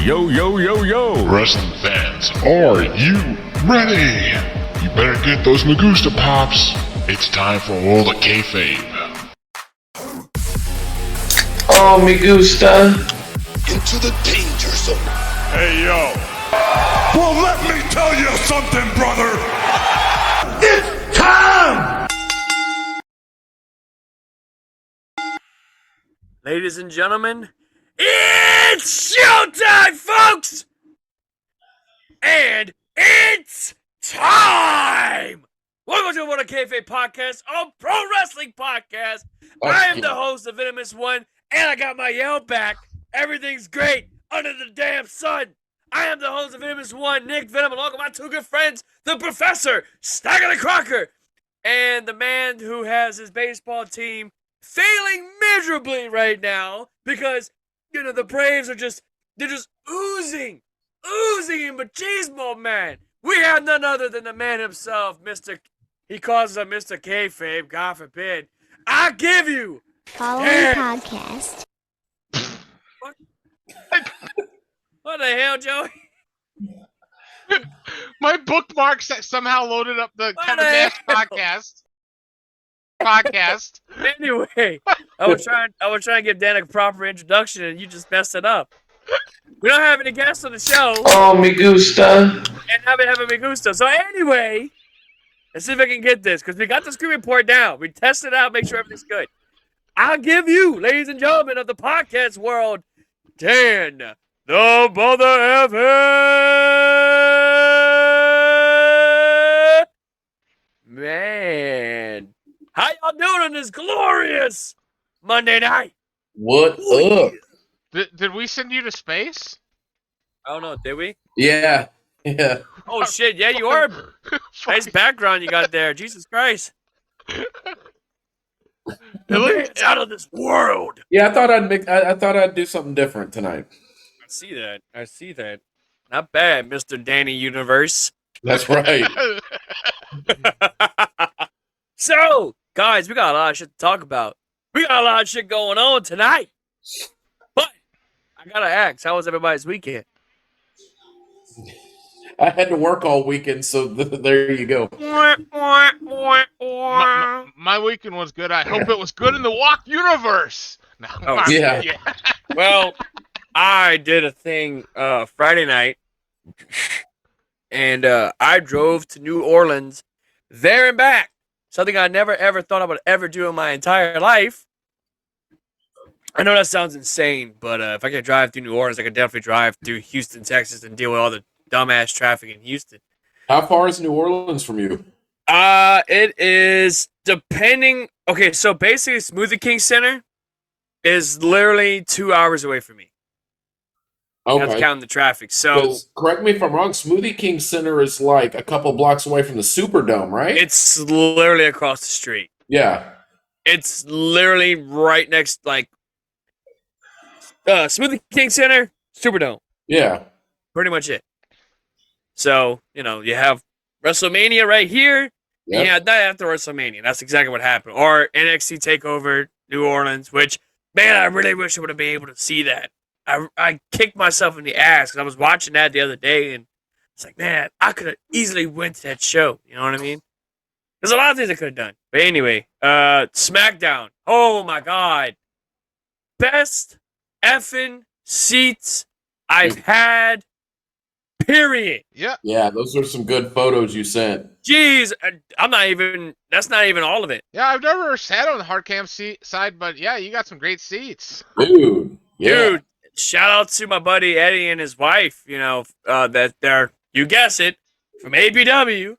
Yo, yo, yo, yo! Wrestling fans, are you ready? You better get those Magusta pops. It's time for all the Kayfabe. Oh, me gusta. Into the danger zone. Hey, yo. Well, let me tell you something, brother. It's time! Ladies and gentlemen, it's showtime, folks! And it's time! Welcome to What a Kayfabe podcast, a pro wrestling podcast. I am the host of Venomous One, and I got my yell back. Everything's great under the damn sun. I am the host of Venomous One, Nick Venom, along with my two good friends, the Professor, Stacker the Crocker, and the man who has his baseball team failing miserably right now because, you know, the Braves are they're just oozing in machismo, man. We have none other than the man himself, he calls him Mr. Kayfabe, God forbid. I give you following podcast. What the hell, Joey? My bookmarks that somehow loaded up the Kevin Nash podcast. Anyway, I was trying to give Dan a proper introduction, and you just messed it up. We don't have any guests on the show. Oh, me gusta. And I've been having me gusto. So anyway, let's see if I can get this, because we got the screen report down. We tested it out, make sure everything's good. I'll give you, ladies and gentlemen of the podcast world, Dan, the Mother Evan. Man. How y'all doing on this glorious Monday night? What up? Did we send you to space? I don't know, did we? Yeah. Oh shit, yeah, you are. Nice background you got there. Jesus Christ. It's out of this world. Yeah, I thought I'd do something different tonight. I see that. Not bad, Mr. Danny Universe. That's right. So, guys, we got a lot of shit to talk about. We got a lot of shit going on tonight. But I gotta ask, how was everybody's weekend? I had to work all weekend, so there you go. My weekend was good. I hope it was good in the Walk universe. No, yeah. Well, I did a thing Friday night, and I drove to New Orleans there and back. Something I never ever thought I would ever do in my entire life. I know that sounds insane, but if I could drive through New Orleans, I could definitely drive through Houston, Texas, and deal with all the dumbass traffic in Houston. How far is New Orleans from you? It is depending. Okay, so basically, Smoothie King Center is literally 2 hours away from me. Okay. That's counting the traffic. So correct me if I'm wrong. Smoothie King Center is like a couple blocks away from the Superdome, right? it's literally across the street. Yeah. It's literally right next, like, Smoothie King Center, Superdome. Yeah. Pretty much it. So, you know, you have WrestleMania right here. Yep. Yeah, that after WrestleMania. That's exactly what happened. Or NXT TakeOver New Orleans, which, man, I really wish I would have been able to see that. I kicked myself in the ass because I was watching that the other day, and it's like, man, I could have easily went to that show. You know what I mean? There's a lot of things I could have done. But anyway, SmackDown. Oh, my God. Best effing seats I've had, period. Yeah. Yeah, those are some good photos you sent. Jeez, that's not even all of it. Yeah, I've never sat on the hard cam side, but yeah, you got some great seats. Dude. Yeah. Dude, shout out to my buddy Eddie and his wife, you know, that they're, you guess it, from ABW.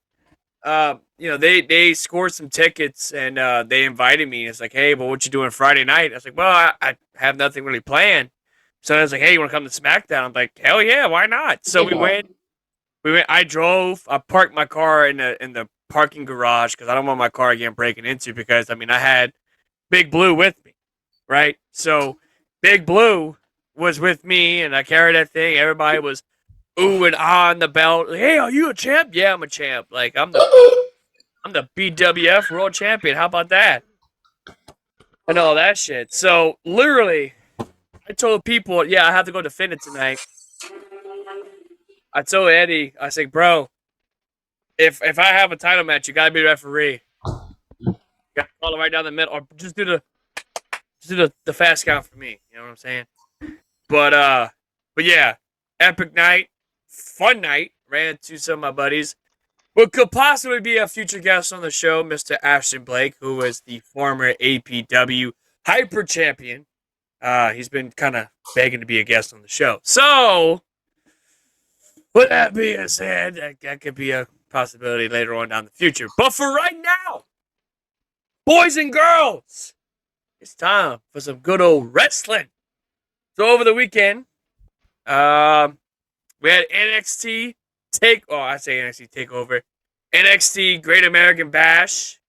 You know, they scored some tickets and they invited me. It's like, hey, but what you doing Friday night? I was like, well, I have nothing really planned. So I was like, hey, you want to come to SmackDown? I'm like, hell yeah, why not? So we went. I drove. I parked my car in the parking garage because I don't want my car getting broken into. Because I mean, I had Big Blue with me, right? So Big Blue was with me, and I carried that thing. Everybody was ooh and ah on the belt. Hey, are you a champ? Yeah, I'm a champ. Like I'm the BWF World Champion. How about that? And all that shit. So literally, I told people, yeah, I have to go defend it tonight. I told Eddie, I said, bro, if I have a title match, you gotta be the referee. You gotta call it right down the middle, or just do the fast count for me. You know what I'm saying? But yeah, epic night, fun night. Ran into some of my buddies. What could possibly be a future guest on the show, Mr. Ashton Blake, who is the former APW Hyper Champion. He's been kind of begging to be a guest on the show. So, with that being said, that could be a possibility later on down the future. But for right now, boys and girls, it's time for some good old wrestling. So over the weekend, we had NXT Takeover, NXT Great American Bash.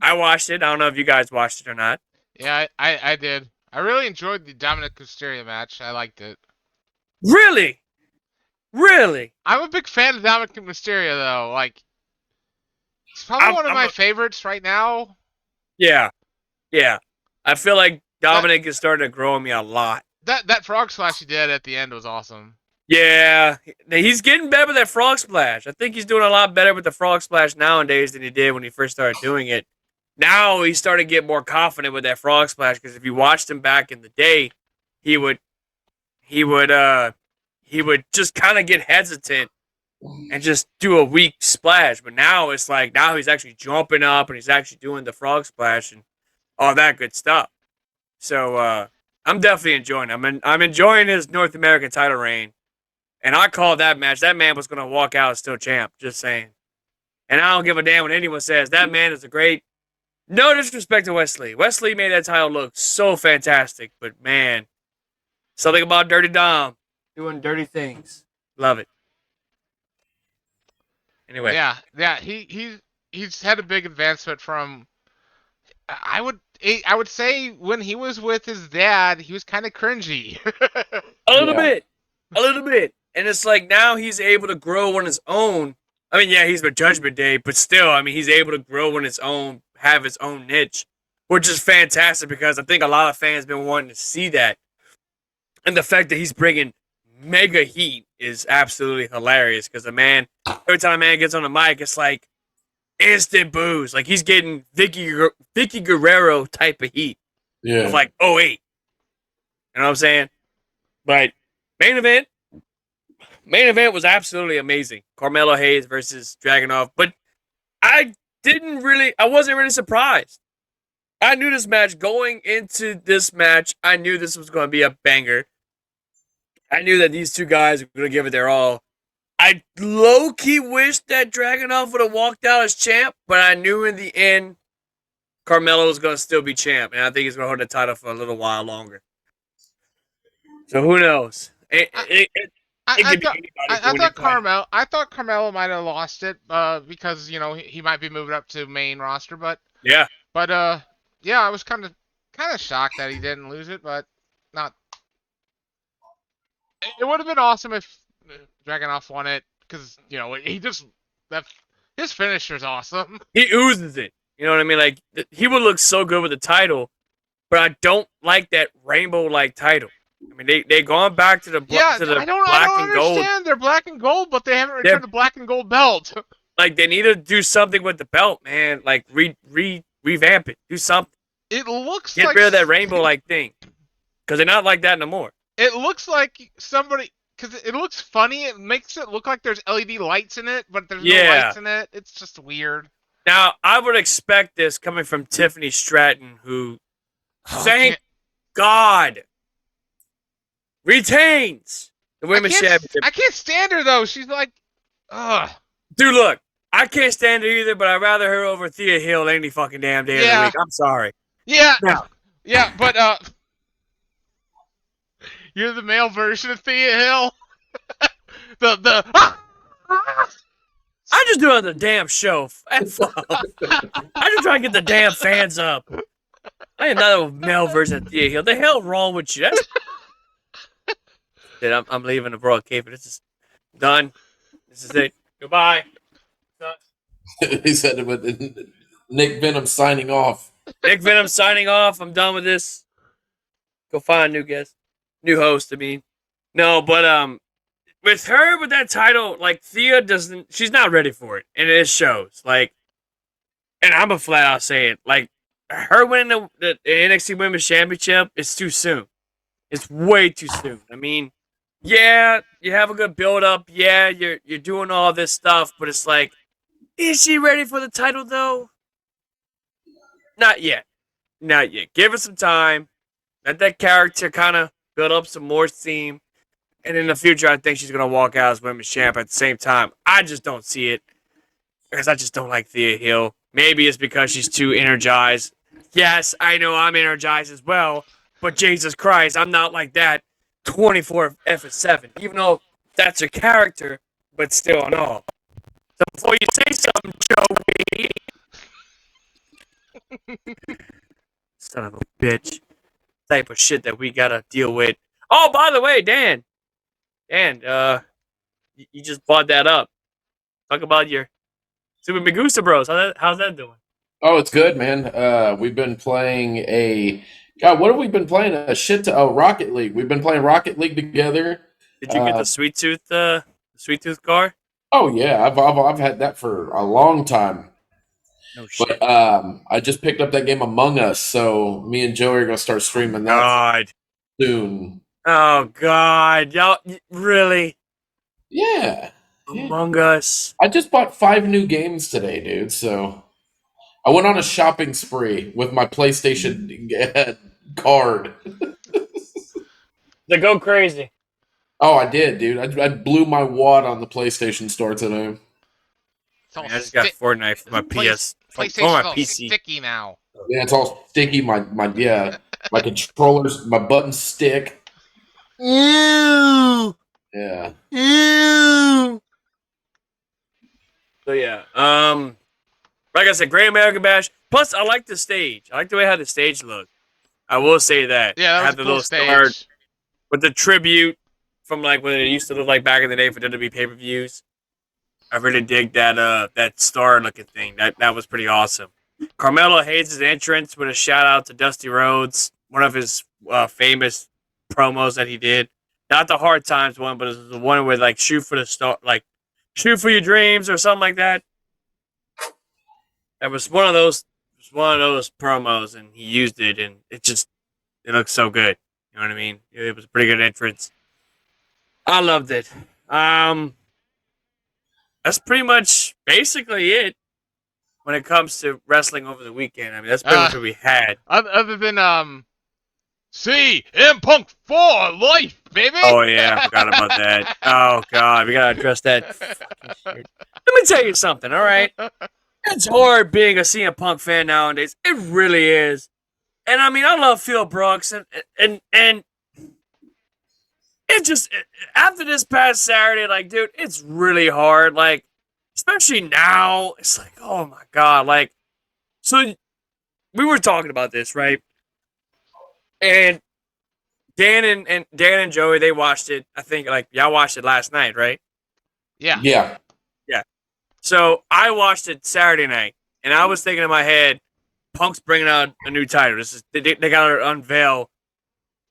I watched it. I don't know if you guys watched it or not. Yeah, I did. I really enjoyed the Dominic Mysterio match. I liked it. Really? I'm a big fan of Dominic Mysterio, though. Like, he's probably one of my favorites right now. Yeah. I feel like Dominic is starting to grow on me a lot. That frog splash he did at the end was awesome. Yeah, he's getting better with that frog splash. I think he's doing a lot better with the frog splash nowadays than he did when he first started doing it. Now he's starting to get more confident with that frog splash, because if you watched him back in the day, he would just kind of get hesitant and just do a weak splash. But now it's like, now he's actually jumping up and he's actually doing the frog splash and all that good stuff. So I'm definitely enjoying it. I'm enjoying his North American title reign. And I called that match. That man was going to walk out as still champ. Just saying. And I don't give a damn what anyone says. That man is a great... No disrespect to Wesley. Wesley made that title look so fantastic. But, man, something about Dirty Dom doing dirty things. Love it. Anyway. Yeah. He's had a big advancement from... I would say when he was with his dad, he was kind of cringy. A little bit. And it's like now he's able to grow on his own. I mean, yeah, he's with Judgment Day, but still, I mean, he's able to grow on his own, have his own niche, which is fantastic because I think a lot of fans been wanting to see that. And the fact that he's bringing mega heat is absolutely hilarious because the man, every time a man gets on the mic, it's like instant boos. Like he's getting Vicky Guerrero type of heat. Yeah. Of like, oh, wait. You know what I'm saying? But main event was absolutely amazing. Carmelo Hayes versus Dragunov. But I wasn't really surprised. I knew this match, going into this match, I knew this was going to be a banger. I knew that these two guys were going to give it their all. I low-key wished that Dragunov would have walked out as champ, but I knew in the end, Carmelo was going to still be champ, and I think he's going to hold the title for a little while longer. So who knows? I thought Carmelo might have lost it because he might be moving up to main roster, but yeah, I was kind of shocked that he didn't lose it, but not. It would have been awesome if Dragunov won it because his finisher's awesome. He oozes it. You know what I mean? Like he would look so good with the title, but I don't like that rainbow-like title. I mean, they gone back to the black and gold. I don't understand. They're black and gold, but they haven't returned the black and gold belt. Like they need to do something with the belt, man. Like revamp it. Do something. It looks get rid of that rainbow-like thing, because they're not like that no more. It looks like somebody, because it looks funny. It makes it look like there's LED lights in it, but there's no lights in it. It's just weird. Now I would expect this coming from Tiffany Stratton, who, thank God, retains the women's championship. I can't stand her though. She's like, ugh. Dude, look, I can't stand her either, but I'd rather her over Thea Hill any fucking damn day of the week. I'm sorry. Yeah. But you're the male version of Thea Hill. I just do it on the damn show. I just try to get the damn fans up. I am not a male version of Thea Hill. The hell wrong with you? Dude, I'm leaving the World Kayfabe. This is done. This is it. Goodbye. He said it with Nick Venom signing off. Nick Venom signing off. I'm done with this. Go find a new guest. New host, I mean. No, but with her with that title, like Thea doesn't, she's not ready for it, and it shows. Like, and I'm a flat out say it, like her winning the NXT Women's Championship is too soon. It's way too soon. I mean, yeah, you have a good build up. Yeah, you're doing all this stuff, but it's like, is she ready for the title though? Not yet. Not yet. Give her some time. Let that character kind of build up some more steam. And in the future, I think she's going to walk out as women's champ at the same time. I just don't see it because I just don't like Thea Hill. Maybe it's because she's too energized. Yes, I know I'm energized as well, but Jesus Christ, I'm not like that 24/7. Even though that's her character, but still, no. So before you say something, Joey, son of a bitch, type of shit that we gotta deal with. Oh, by the way, Dan, you just bought that up. Talk about your Super Megusta Bros. How's that doing? Oh, it's good, man. We've been playing God, what have we been playing? Rocket League. We've been playing Rocket League together. Did you get the Sweet Tooth car? Oh yeah, I've had that for a long time. No shit. But I just picked up that game Among Us, so me and Joey are gonna start streaming that God. soon. Oh God, y'all really? Yeah. Among Us. I just bought 5 new games today, dude. So I went on a shopping spree with my PlayStation card. They go crazy. Oh, I did, dude. I blew my wad on the PlayStation store today. I just got Fortnite for my PlayStation's my all PC. sticky now. Yeah, it's all sticky. My controllers, my buttons stick. Ew. Yeah. Ew. So yeah, like I said, Great American Bash. Plus, I like the stage. I like the way how the stage looked. I will say that. Yeah, that was had a the cool little stage. star with the tribute from like when it used to look like back in the day for WWE pay-per-views. I really dig that star looking thing. That was pretty awesome. Carmelo Hayes' entrance with a shout out to Dusty Rhodes, one of his famous promos that he did. Not the Hard Times one, but it was the one with like shoot for the star, like shoot for your dreams or something like that. That was one of those. It was one of those promos, and he used it, and it looked so good. You know what I mean? It was a pretty good entrance. I loved it. That's pretty much basically it when it comes to wrestling over the weekend. I mean, that's pretty much what we had. Other than CM Punk for life, baby. Oh yeah, I forgot about that. Oh god, we gotta address that fucking shit. Let me tell you something, all right? It's hard being a CM Punk fan nowadays. It really is. And I mean, I love Phil Brooks, and it just after this past Saturday, like, dude, it's really hard. Like, especially now, it's like, oh my god, like, so we were talking about this, right? And Dan and Joey, they watched it. I think like y'all watched it last night, right? Yeah. Yeah. So I watched it Saturday night, and I was thinking in my head, Punk's bringing out a new title. They got to unveil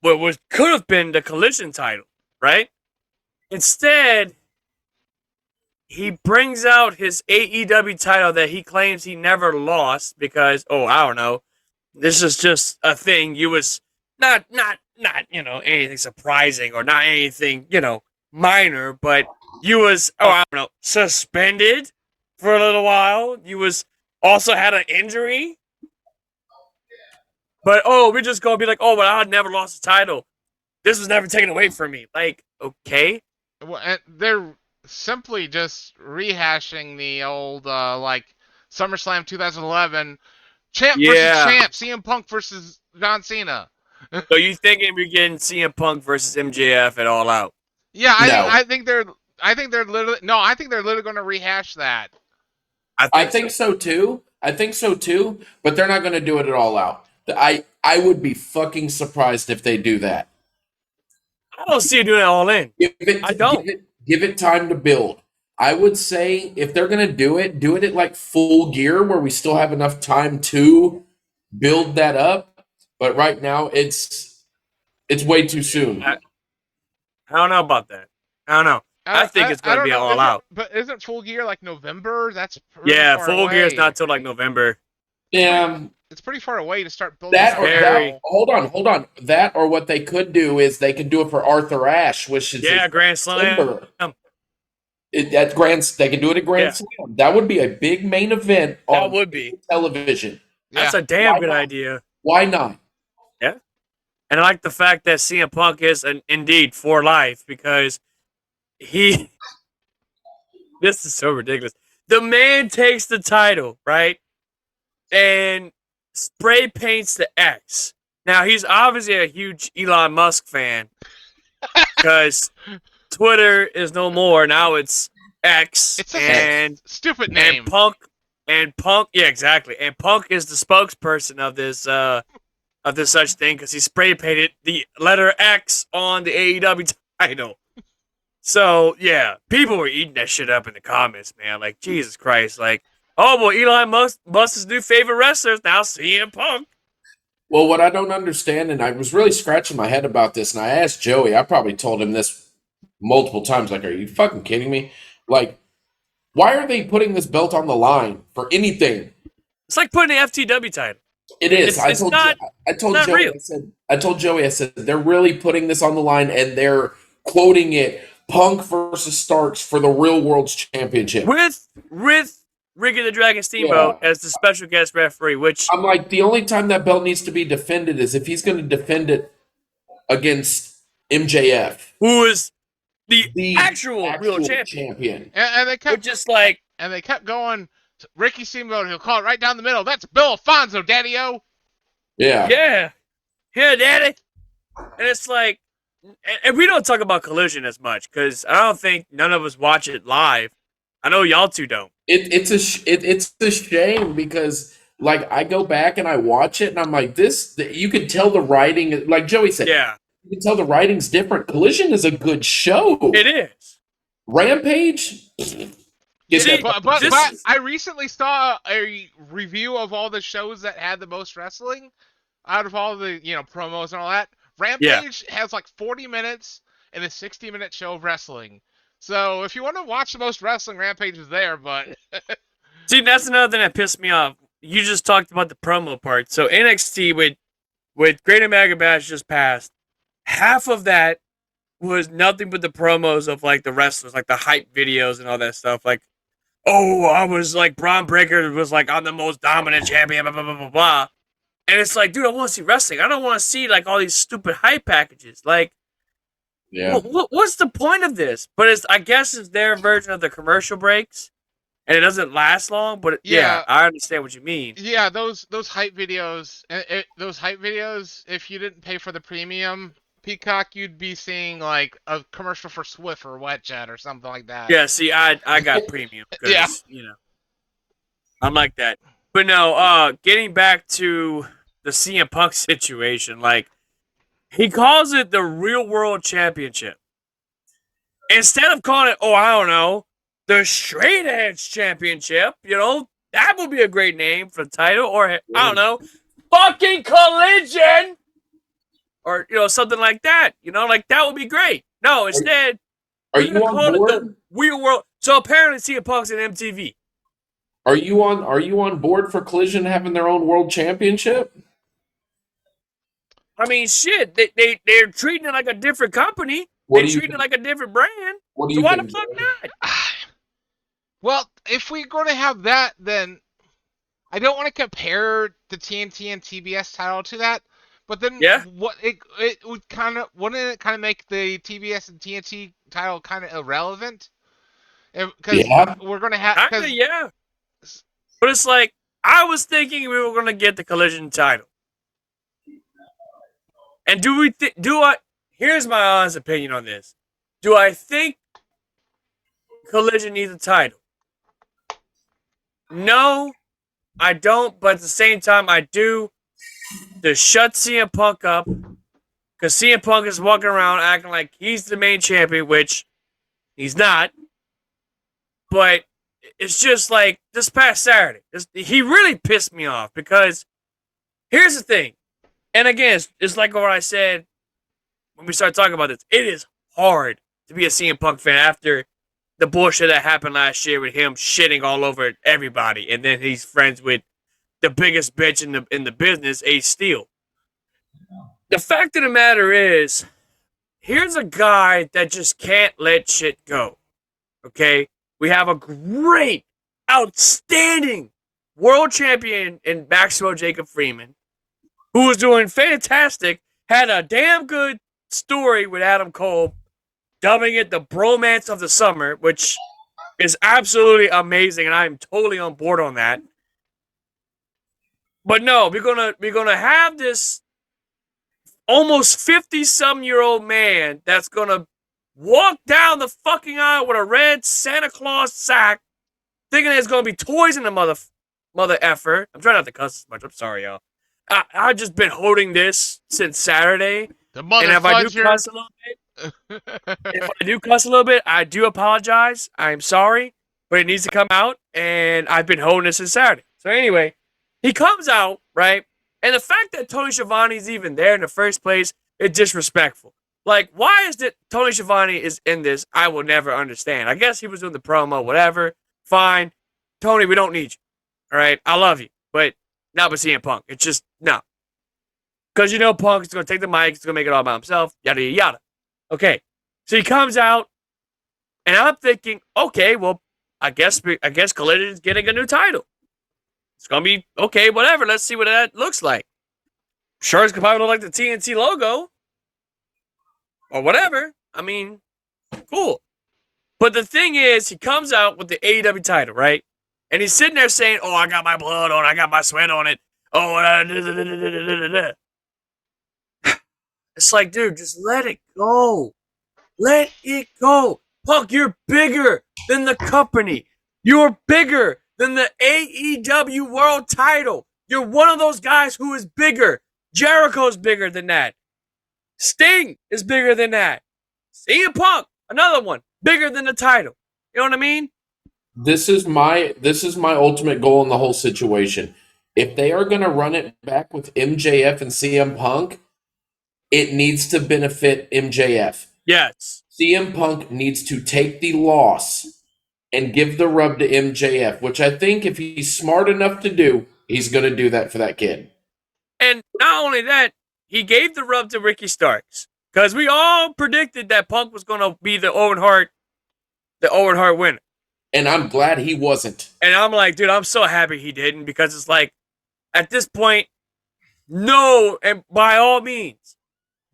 what could have been the Collision title, right? Instead, he brings out his AEW title that he claims he never lost because, I don't know, this is just a thing. You was not anything surprising or not anything minor, but you was I don't know, suspended for a little while. You was also had an injury. But we're just gonna be like, but I had never lost the title. This was never taken away from me. Like, okay. Well, and they're simply just rehashing the old like SummerSlam 2011 champ versus champ, CM Punk versus John Cena. So you thinking we're getting CM Punk versus MJF at All Out? Yeah, No. I think they're literally going to rehash that. I think so too. But they're not going to do it at All Out. I would be fucking surprised if they do that. I don't see it doing it All In. I don't. Give it time to build. I would say if they're going to do it at like Full Gear where we still have enough time to build that up. But right now it's way too soon. I don't know about that. I don't know. I think it's going to don't be know, all out. But isn't Full Gear like November? That's pretty Yeah, far Full away. Gear is not till like November. Yeah. It's pretty far away to start building That or Very. that. Hold on. That or what they could do is they could do it for Arthur Ashe, which is Yeah, Grand Slam. December. At Grand, they can do it at Grand Slam. That would be a big main event on That would be. television. Yeah. That's a damn Why good not? idea. Why not? Yeah. And I like the fact that CM Punk is indeed for life because he. This is so ridiculous. The man takes the title, right? And spray paints the X. Now, he's obviously a huge Elon Musk fan because Twitter is no more. Now it's X. It's a stupid name. And Punk, yeah, exactly. And Punk is the spokesperson of this such thing because he spray painted the letter X on the AEW title. So yeah, people were eating that shit up in the comments, man. Like Jesus Christ, like oh well, Elon Musk's new favorite wrestler is now CM Punk. Well, what I don't understand, and I was really scratching my head about this, and I asked Joey. I probably told him this multiple times. Like, are you fucking kidding me? Like, why are they putting this belt on the line for anything? It's like putting the FTW title. It is. It's not Joey. real. I told Joey. I said they're really putting this on the line, and they're quoting it: Punk versus Starks for the Real World's Championship with Ricky the Dragon Steamboat as the special guest referee. Which I'm like, the only time that belt needs to be defended is if he's going to defend it against MJF, who is the actual real champion. And they kept just like, and they kept going. Ricky Steamboat, he'll call it right down the middle. That's Bill Alfonso, Daddy-O. Yeah, Daddy. And it's like, and we don't talk about Collision as much because I don't think none of us watch it live. I know y'all two don't. It's a shame because like I go back and I watch it and I'm like, you could tell the writing, like Joey said, Yeah, you can tell the writing's different. Collision is a good show. it is. Rampage. But I recently saw a review of all the shows that had the most wrestling out of all the promos and all that. Rampage has like 40 minutes and a 60-minute show of wrestling. So if you want to watch the most wrestling, Rampage is there. But see, that's another thing that pissed me off. You just talked about the promo part. So NXT with Great American Bash just passed. Half of that was nothing but the promos of like the wrestlers, like the hype videos and all that stuff. Like, oh, I was like Braun Breaker was like I'm the most dominant champion, blah blah blah blah blah. And it's like, dude, I want to see wrestling. I don't want to see like all these stupid hype packages. Like, what's the point of this? But I guess it's their version of the commercial breaks, and it doesn't last long. But yeah, I understand what you mean. Yeah, those hype videos, if you didn't pay for the premium Peacock, you'd be seeing like a commercial for Swift or WetJet or something like that. Yeah, see, I got premium. Yeah, I'm like that. But no, getting back to the CM Punk situation, like he calls it the Real World Championship instead of calling it, I don't know, the Straight Edge Championship. That would be a great name for the title, or I don't know, fucking Collision. Or, something like that. Like that would be great. No, instead, are you on board? The Real World. So apparently CM Punk's an MTV. Are you on board for Collision having their own world championship? I mean, shit. They're treating it like a different company. They're treating it like a different brand. So why the fuck not? Well, if we're going to have that, then I don't want to compare the TNT and TBS title to that. But then, what it would wouldn't it kind of make the TBS and TNT title kind of irrelevant? Because we're gonna have, But it's like I was thinking we were gonna get the Collision title, and here's my honest opinion on this: do I think Collision needs a title? No, I don't. But at the same time, I do. To shut CM Punk up, because CM Punk is walking around acting like he's the main champion, which he's not. But it's just like this past Saturday, he really pissed me off because here's the thing. And again, it's like what I said when we started talking about this. It is hard to be a CM Punk fan after the bullshit that happened last year with him shitting all over everybody, and then he's friends with the biggest bitch in the business, Ace Steel. The fact of the matter is, here's a guy that just can't let shit go. Okay? We have a great, outstanding world champion in Maxwell Jacob Freeman, who was doing fantastic, had a damn good story with Adam Cole, dubbing it the bromance of the summer, which is absolutely amazing, and I'm totally on board on that. But no, we're gonna have this almost 50-some-year-old man that's gonna walk down the fucking aisle with a red Santa Claus sack, thinking there's gonna be toys in the mother effer. I'm trying not to cuss as much. I'm sorry, y'all. I've just been holding this since Saturday. The mother And if I do fudger. cuss a little bit, I do apologize. I'm sorry, but it needs to come out, and I've been holding this since Saturday. So anyway, he comes out, right? And the fact that Tony Schiavone's even there in the first place is disrespectful. Like, why is it Tony Schiavone is in this? I will never understand. I guess he was doing the promo, whatever. Fine. Tony, we don't need you. All right? I love you, but not with CM Punk. It's just, no. Because you know Punk is going to take the mic, he's going to make it all by himself, yada, yada, yada. Okay. So he comes out, and I'm thinking, okay, well, I guess Collision is getting a new title. It's going to be, okay, whatever. Let's see what that looks like. Sure, it's going to probably look like the TNT logo. Or whatever. I mean, cool. But the thing is, he comes out with the AEW title, right? And he's sitting there saying, oh, I got my blood on it. I got my sweat on it. Oh, it's like, dude, just let it go. Let it go. Punk, you're bigger than the company. You're bigger than the AEW World title. You're one of those guys who is bigger. Jericho's bigger than that. Sting is bigger than that. CM Punk, another one, bigger than the title. You know what I mean? This is my ultimate goal in the whole situation. If they are going to run it back with MJF and CM Punk, it needs to benefit MJF. Yes. CM Punk needs to take the loss and give the rub to MJF, which I think if he's smart enough to do, he's going to do that for that kid. And not only that, he gave the rub to Ricky Starks. Because we all predicted that Punk was going to be the Owen Hart winner. And I'm glad he wasn't. And I'm like, dude, I'm so happy he didn't, because it's like, at this point, no, and by all means,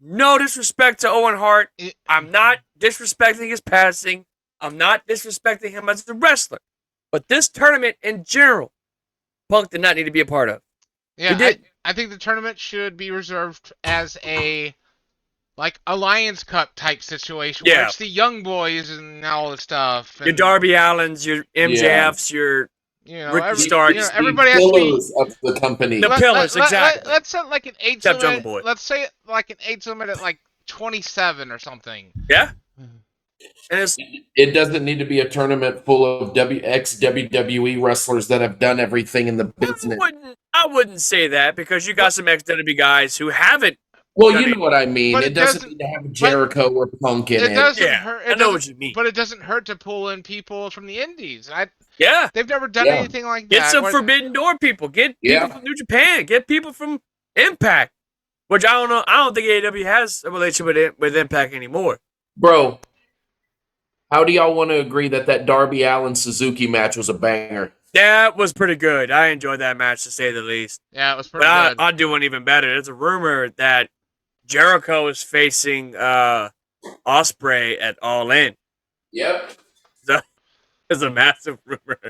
no disrespect to Owen Hart. I'm not disrespecting his passing. I'm not disrespecting him as a wrestler. But this tournament in general, Punk did not need to be a part of. Yeah, I think the tournament should be reserved as a Alliance Cup type situation where it's the young boys and all this stuff. And, your Darby Allins, your MJFs, your Ricky Starks. Everybody has to be of the company. The pillars, exactly. Let's set like an age limit. Let's say like an age limit at like 27 or something. Yeah. And it doesn't need to be a tournament full of ex-WWE wrestlers that have done everything in the business. I wouldn't say that, because you got some ex-WWE guys who haven't. Well, you know what I mean. It doesn't need to have Jericho or Punk in it. It doesn't hurt. I know what you mean. But it doesn't hurt to pull in people from the indies. They've never done anything like that. Get some Forbidden Door people. Get people from New Japan. Get people from Impact. Which I don't know. I don't think AEW has a relationship with Impact anymore. Bro, how do y'all want to agree that Darby Allin Suzuki match was a banger? That was pretty good. I enjoyed that match, to say the least. Yeah, it was pretty good. I'll do one even better. There's a rumor that Jericho is facing Ospreay at All In. Yep. It's a massive rumor.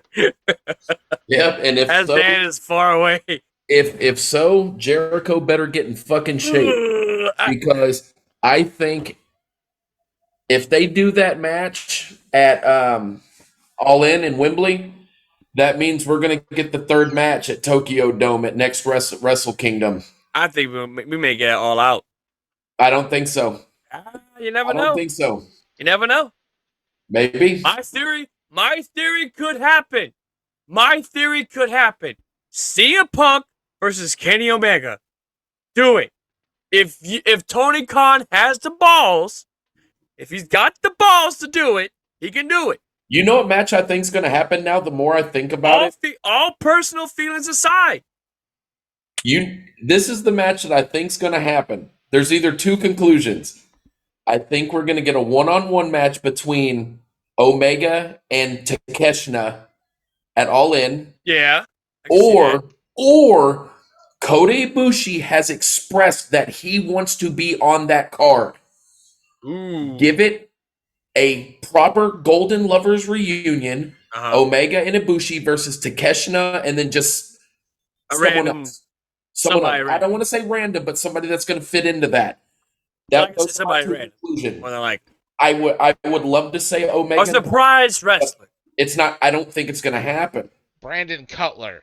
Yep, and if as so, Dan is far away. If so, Jericho better get in fucking shape, because I think if they do that match at All In Wembley, that means we're going to get the third match at Tokyo Dome at next Wrestle Kingdom. I think we may get it All Out. I don't think so. You never know. I don't think so. You never know. Maybe. My theory could happen. My theory could happen. CM Punk versus Kenny Omega. Do it. If Tony Khan has the balls, If he's got the balls to do it, he can do it. You know what match I think is going to happen now? The more I think about it, All personal feelings aside. This is the match that I think is going to happen. There's either two conclusions. I think we're going to get a one-on-one match between Omega and Takeshita at All In. Yeah. Or Kota Ibushi has expressed that he wants to be on that card. Ooh. Give it a proper Golden Lovers reunion. Omega and Ibushi versus Takeshita, and then just someone else. Someone else. I don't want to say random, but somebody that's going to fit into that. That's somebody random. More than like. I would love to say Omega. A surprise wrestler. It's not. I don't think it's going to happen. Brandon Cutler.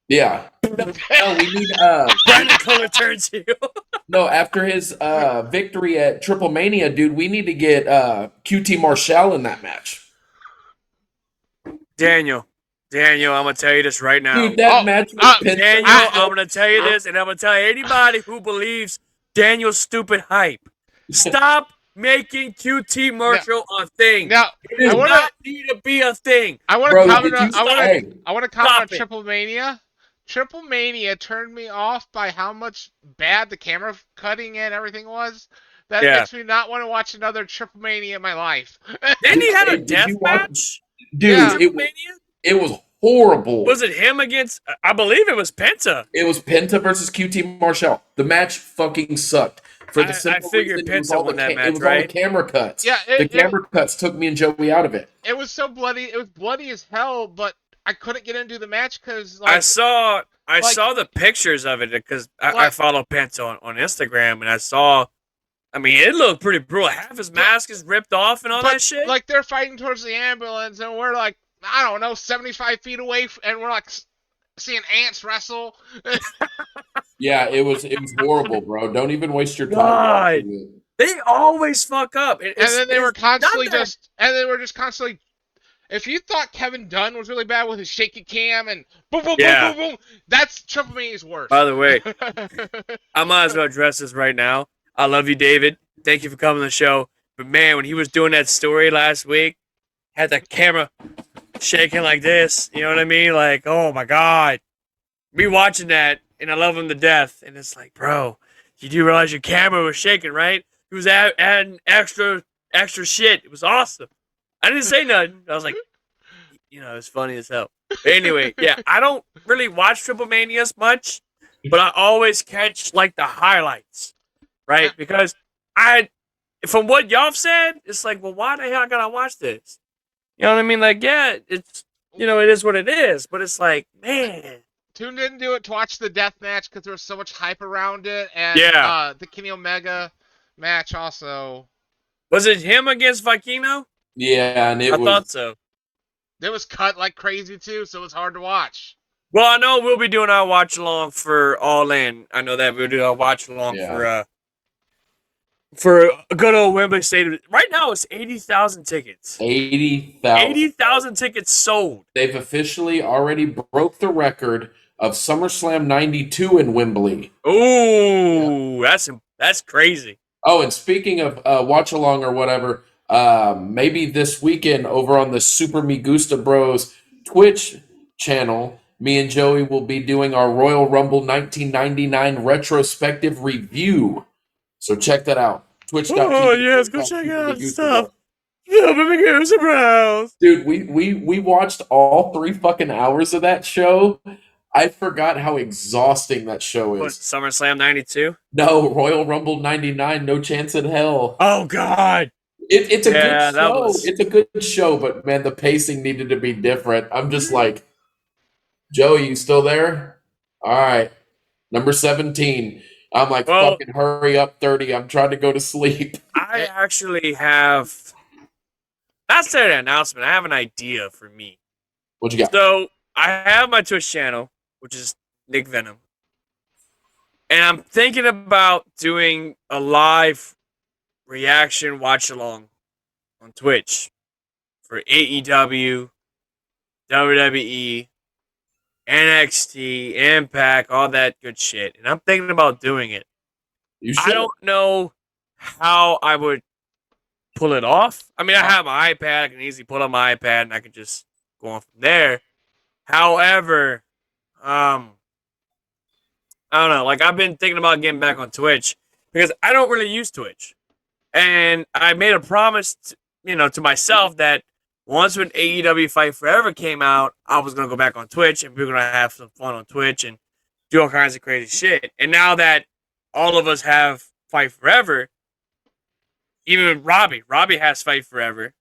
Yeah. No, we need Brandon Cutler turns heel. No, after his victory at Triple Mania, dude, we need to get QT Marshall in that match. Daniel, I'm gonna tell you this right now. Dude, that match was Daniel, I'm gonna tell you this, and I'm gonna tell anybody who believes Daniel's stupid hype. Stop making QT Marshall a thing. Now, it does not need to be a thing. I want to comment on it. Triple Mania. Triple Mania turned me off by how much bad the camera cutting and everything was. That makes me not want to watch another Triple Mania in my life. Then he had a death match? Dude, it was horrible. Was it him against, I believe it was Penta. It was Penta versus QT Marshall. The match fucking sucked. For the simple I figured Penta won that match, it was right? all the camera cuts. Yeah, the camera cuts took me and Joey out of it. It was so bloody. It was bloody as hell, but I couldn't get into the match because I saw the pictures of it because I follow Penta on Instagram, and I saw. I mean, it looked pretty brutal. Half his mask is ripped off and all that shit. Like they're fighting towards the ambulance, and we're like, I don't know, 75 feet away, and we're like seeing ants wrestle. Yeah, it was horrible, bro. Don't even waste your time. God, they always fuck up. And then they were constantly constantly. If you thought Kevin Dunn was really bad with his shaky cam and boom, boom, boom, boom, boom, that's Triple Mania's worst. By the way, I might as well address this right now. I love you, David. Thank you for coming to the show. But man, when he was doing that story last week, had the camera shaking like this. You know what I mean? Like, oh my God. Me watching that, and I love him to death. And it's like, bro, you do realize your camera was shaking, right? He was adding extra shit. It was awesome. I didn't say nothing. I was like, it's funny as hell. But anyway, yeah, I don't really watch Triple Manias much, but I always catch like the highlights, right? Because from what y'all said, it's like, well, why the hell gotta watch this? You know what I mean? Like, yeah, it's it is what it is, but it's like, man. Tuned in to it to watch the death match because there was so much hype around it, and the Kenny Omega match also. Was it him against Vikino? Yeah, and I thought so. It was cut like crazy too, so it was hard to watch. Well, I know we'll be doing our watch along for All In. I know that we'll do our watch along for a good old Wembley Stadium. Right now, it's 80,000 tickets. 80,000. 80,000 tickets sold. They've officially already broke the record of SummerSlam '92 in Wembley. Ooh, that's crazy. Oh, and speaking of watch along or whatever. Maybe this weekend over on the Super Me Gusta Bros Twitch channel, me and Joey will be doing our Royal Rumble 1999 retrospective review. So check that out. Twitch.tv. Oh, yes, go check out stuff. Super Me Gusta Bros. Dude, we watched all 3 fucking hours of that show. I forgot how exhausting that show is. What, SummerSlam 92? No, Royal Rumble 99, no chance in hell. Oh, God. It's a good show. It's a good show, but man, the pacing needed to be different. I'm just like, Joey, you still there? All right. Number 17. I'm like, fucking hurry up, 30. I'm trying to go to sleep. I actually have, not said an announcement. I have an idea for me. What you got? So I have my Twitch channel, which is Nick Venom. And I'm thinking about doing a live reaction watch along on Twitch for AEW, WWE, NXT, Impact, all that good shit. And I'm thinking about doing it. You should. I don't know how I would pull it off. I mean, I have my iPad. I can easily pull up my iPad and I can just go on from there. However, I don't know. Like, I've been thinking about getting back on Twitch because I don't really use Twitch. And I made a promise, to myself that once when AEW Fight Forever came out, I was going to go back on Twitch and we were going to have some fun on Twitch and do all kinds of crazy shit. And now that all of us have Fight Forever, even Robbie has Fight Forever.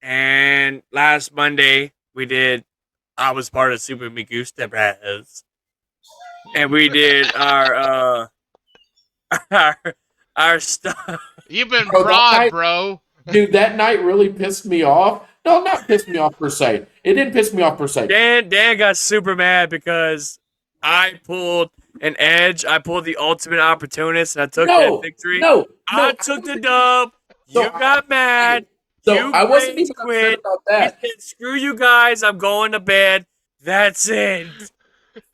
And last Monday, I was part of Super Migusta Bros. And we did our our stuff. You've been Bro, broad, bro. Dude, that night really pissed me off. No, not pissed me off per se. It didn't piss me off per se. Dan got super mad because I pulled an edge. I pulled the ultimate opportunist, and I took that victory. I took the dub. You got mad. So I wasn't even upset about that. He said, "Screw you guys. I'm going to bed. That's it."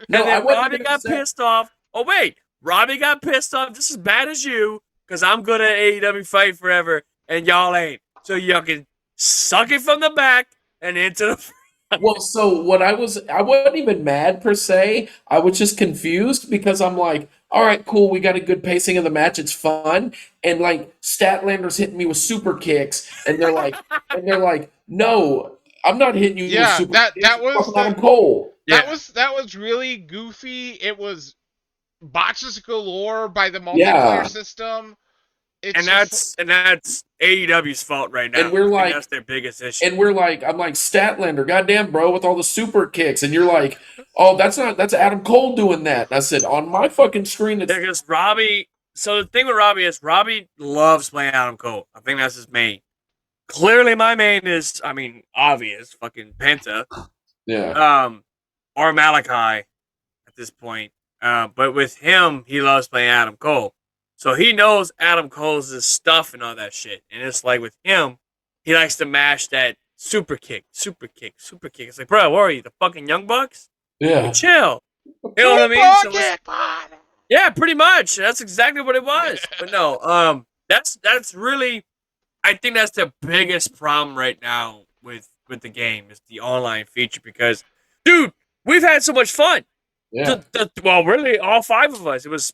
No, and then I wasn't Robbie even got upset. pissed off. Oh wait, Robbie got pissed off just as bad as you because I'm good at AEW Fight Forever and y'all ain't. So y'all can suck it from the back and into the front. Well, so I wasn't even mad per se. I was just confused because I'm like, all right, cool, we got a good pacing of the match, it's fun. And like Statlander's hitting me with super kicks, and they're like, no, I'm not hitting you with super kicks. that was Adam Cole. That was really goofy. It was botches galore by the multiplayer system. And that's AEW's fault right now. And we're like, that's their biggest issue. And I'm like, Statlander, goddamn, bro, with all the super kicks. And you're like, oh, that's Adam Cole doing that. And I said, on my fucking screen, it's because Robbie. So the thing with Robbie is Robbie loves playing Adam Cole. I think that's his main. Clearly, my main is, obvious, fucking Penta. Yeah. Or Malachi at this point. But with him, he loves playing Adam Cole. So he knows Adam Cole's stuff and all that shit. And it's like with him, he likes to mash that super kick. It's like, bro, what are you, the fucking Young Bucks? Yeah. Like, chill. You know what I mean? Yeah, pretty much. That's exactly what it was. But no, that's really, I think that's the biggest problem right now with the game is the online feature because, dude, we've had so much fun. Yeah. Well, really, all five of us. It was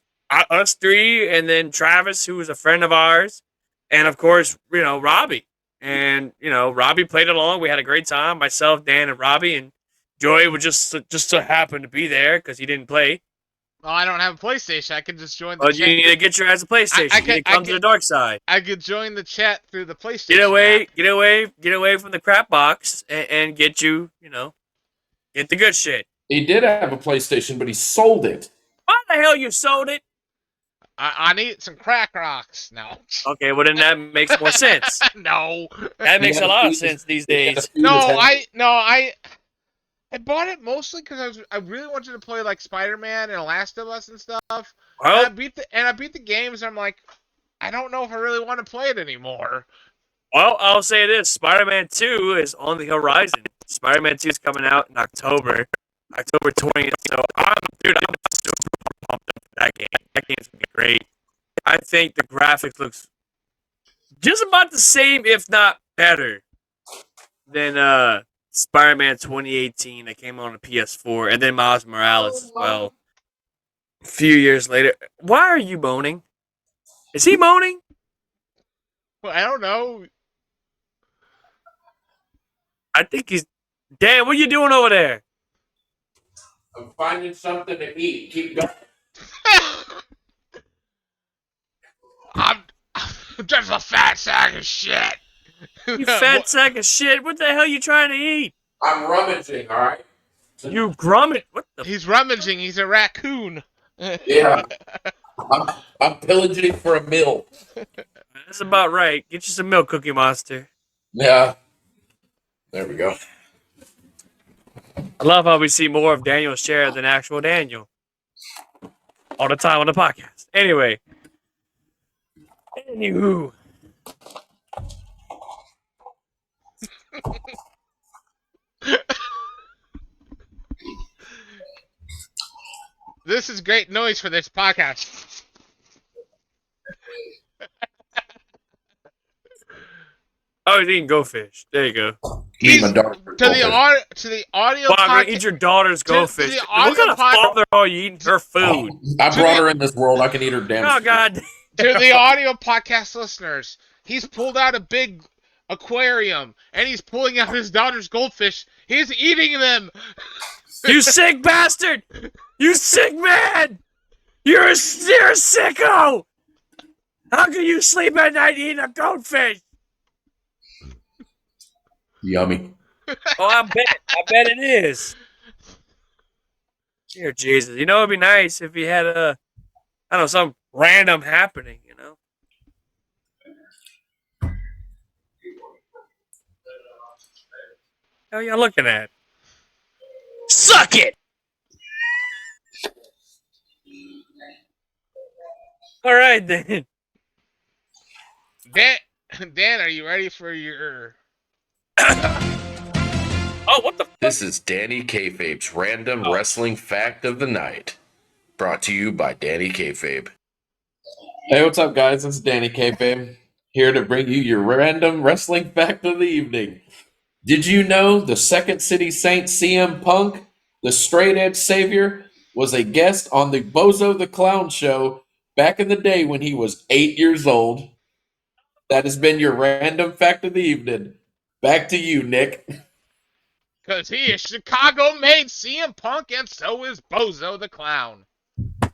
us three, and then Travis, who was a friend of ours, and of course, Robbie. And Robbie played along. We had a great time. Myself, Dan, and Robbie, and Joey would just so happen to be there because he didn't play. Well, I don't have a PlayStation. I can just join the chat. You need to get your ass a PlayStation. You need to come to the dark side. I could join the chat through the PlayStation. Get away from the crap box and get get the good shit. He did have a PlayStation, but he sold it. Why the hell you sold it? I need some crack rocks. No. Okay, well then that makes more sense. No. That makes a lot of sense these days. I bought it mostly because I really wanted to play like Spider-Man and Last of Us and stuff. Well, and I beat the games. And I'm like, I don't know if I really want to play it anymore. Well, I'll say this: Spider-Man 2 is on the horizon. Spider-Man 2 is coming out in October 20th. So I'm super pumped up for that game. That game's gonna be great. I think the graphics looks just about the same, if not better, than Spider-Man 2018 that came on the PS4, and then Miles Morales as well. A few years later. Why are you moaning? Is he moaning? Well, I don't know. I think he's... Dan, what are you doing over there? I'm finding something to eat. Keep going. I'm just a fat sack of shit. You fat sack of shit. What the hell are you trying to eat? I'm rummaging, all right? You grumming? What the? He's rummaging. He's a raccoon. Yeah. I'm pillaging for a meal. That's about right. Get you some milk, Cookie Monster. Yeah. There we go. I love how we see more of Daniel's chair than actual Daniel. All the time on the podcast. Anyway. Anywho. This is great noise for this podcast. Oh, he's eating goldfish. There you go. Eat my daughter. To the audio Well, I'm gonna podcast. eat your daughter's goldfish. the What kind of audio father are you eating her food? I brought her in this world. I can eat her damn. Oh God. To the audio podcast listeners, he's pulled out a big aquarium and he's pulling out his daughter's goldfish. He's eating them. You sick bastard! You sick man! You're a sicko! How can you sleep at night eating a goldfish? Yummy. Oh, I bet it is. Dear Jesus, you know it'd be nice if he had I don't know, some random happening, you know. How y'all looking at? Suck it! All right, then. Dan, are you ready for your... Oh, what the fuck? This is Danny Kayfabe's Random Wrestling Fact of the Night. Brought to you by Danny Kayfabe. Hey, what's up, guys? This is Danny Kayfabe, here to bring you your random wrestling fact of the evening. Did you know the Second City Saint CM Punk, the straight edge savior, was a guest on the Bozo the Clown show back in the day when he was 8 years old? That has been your random fact of the evening. Back to you, Nick. Because he is Chicago-made CM Punk, and so is Bozo the Clown.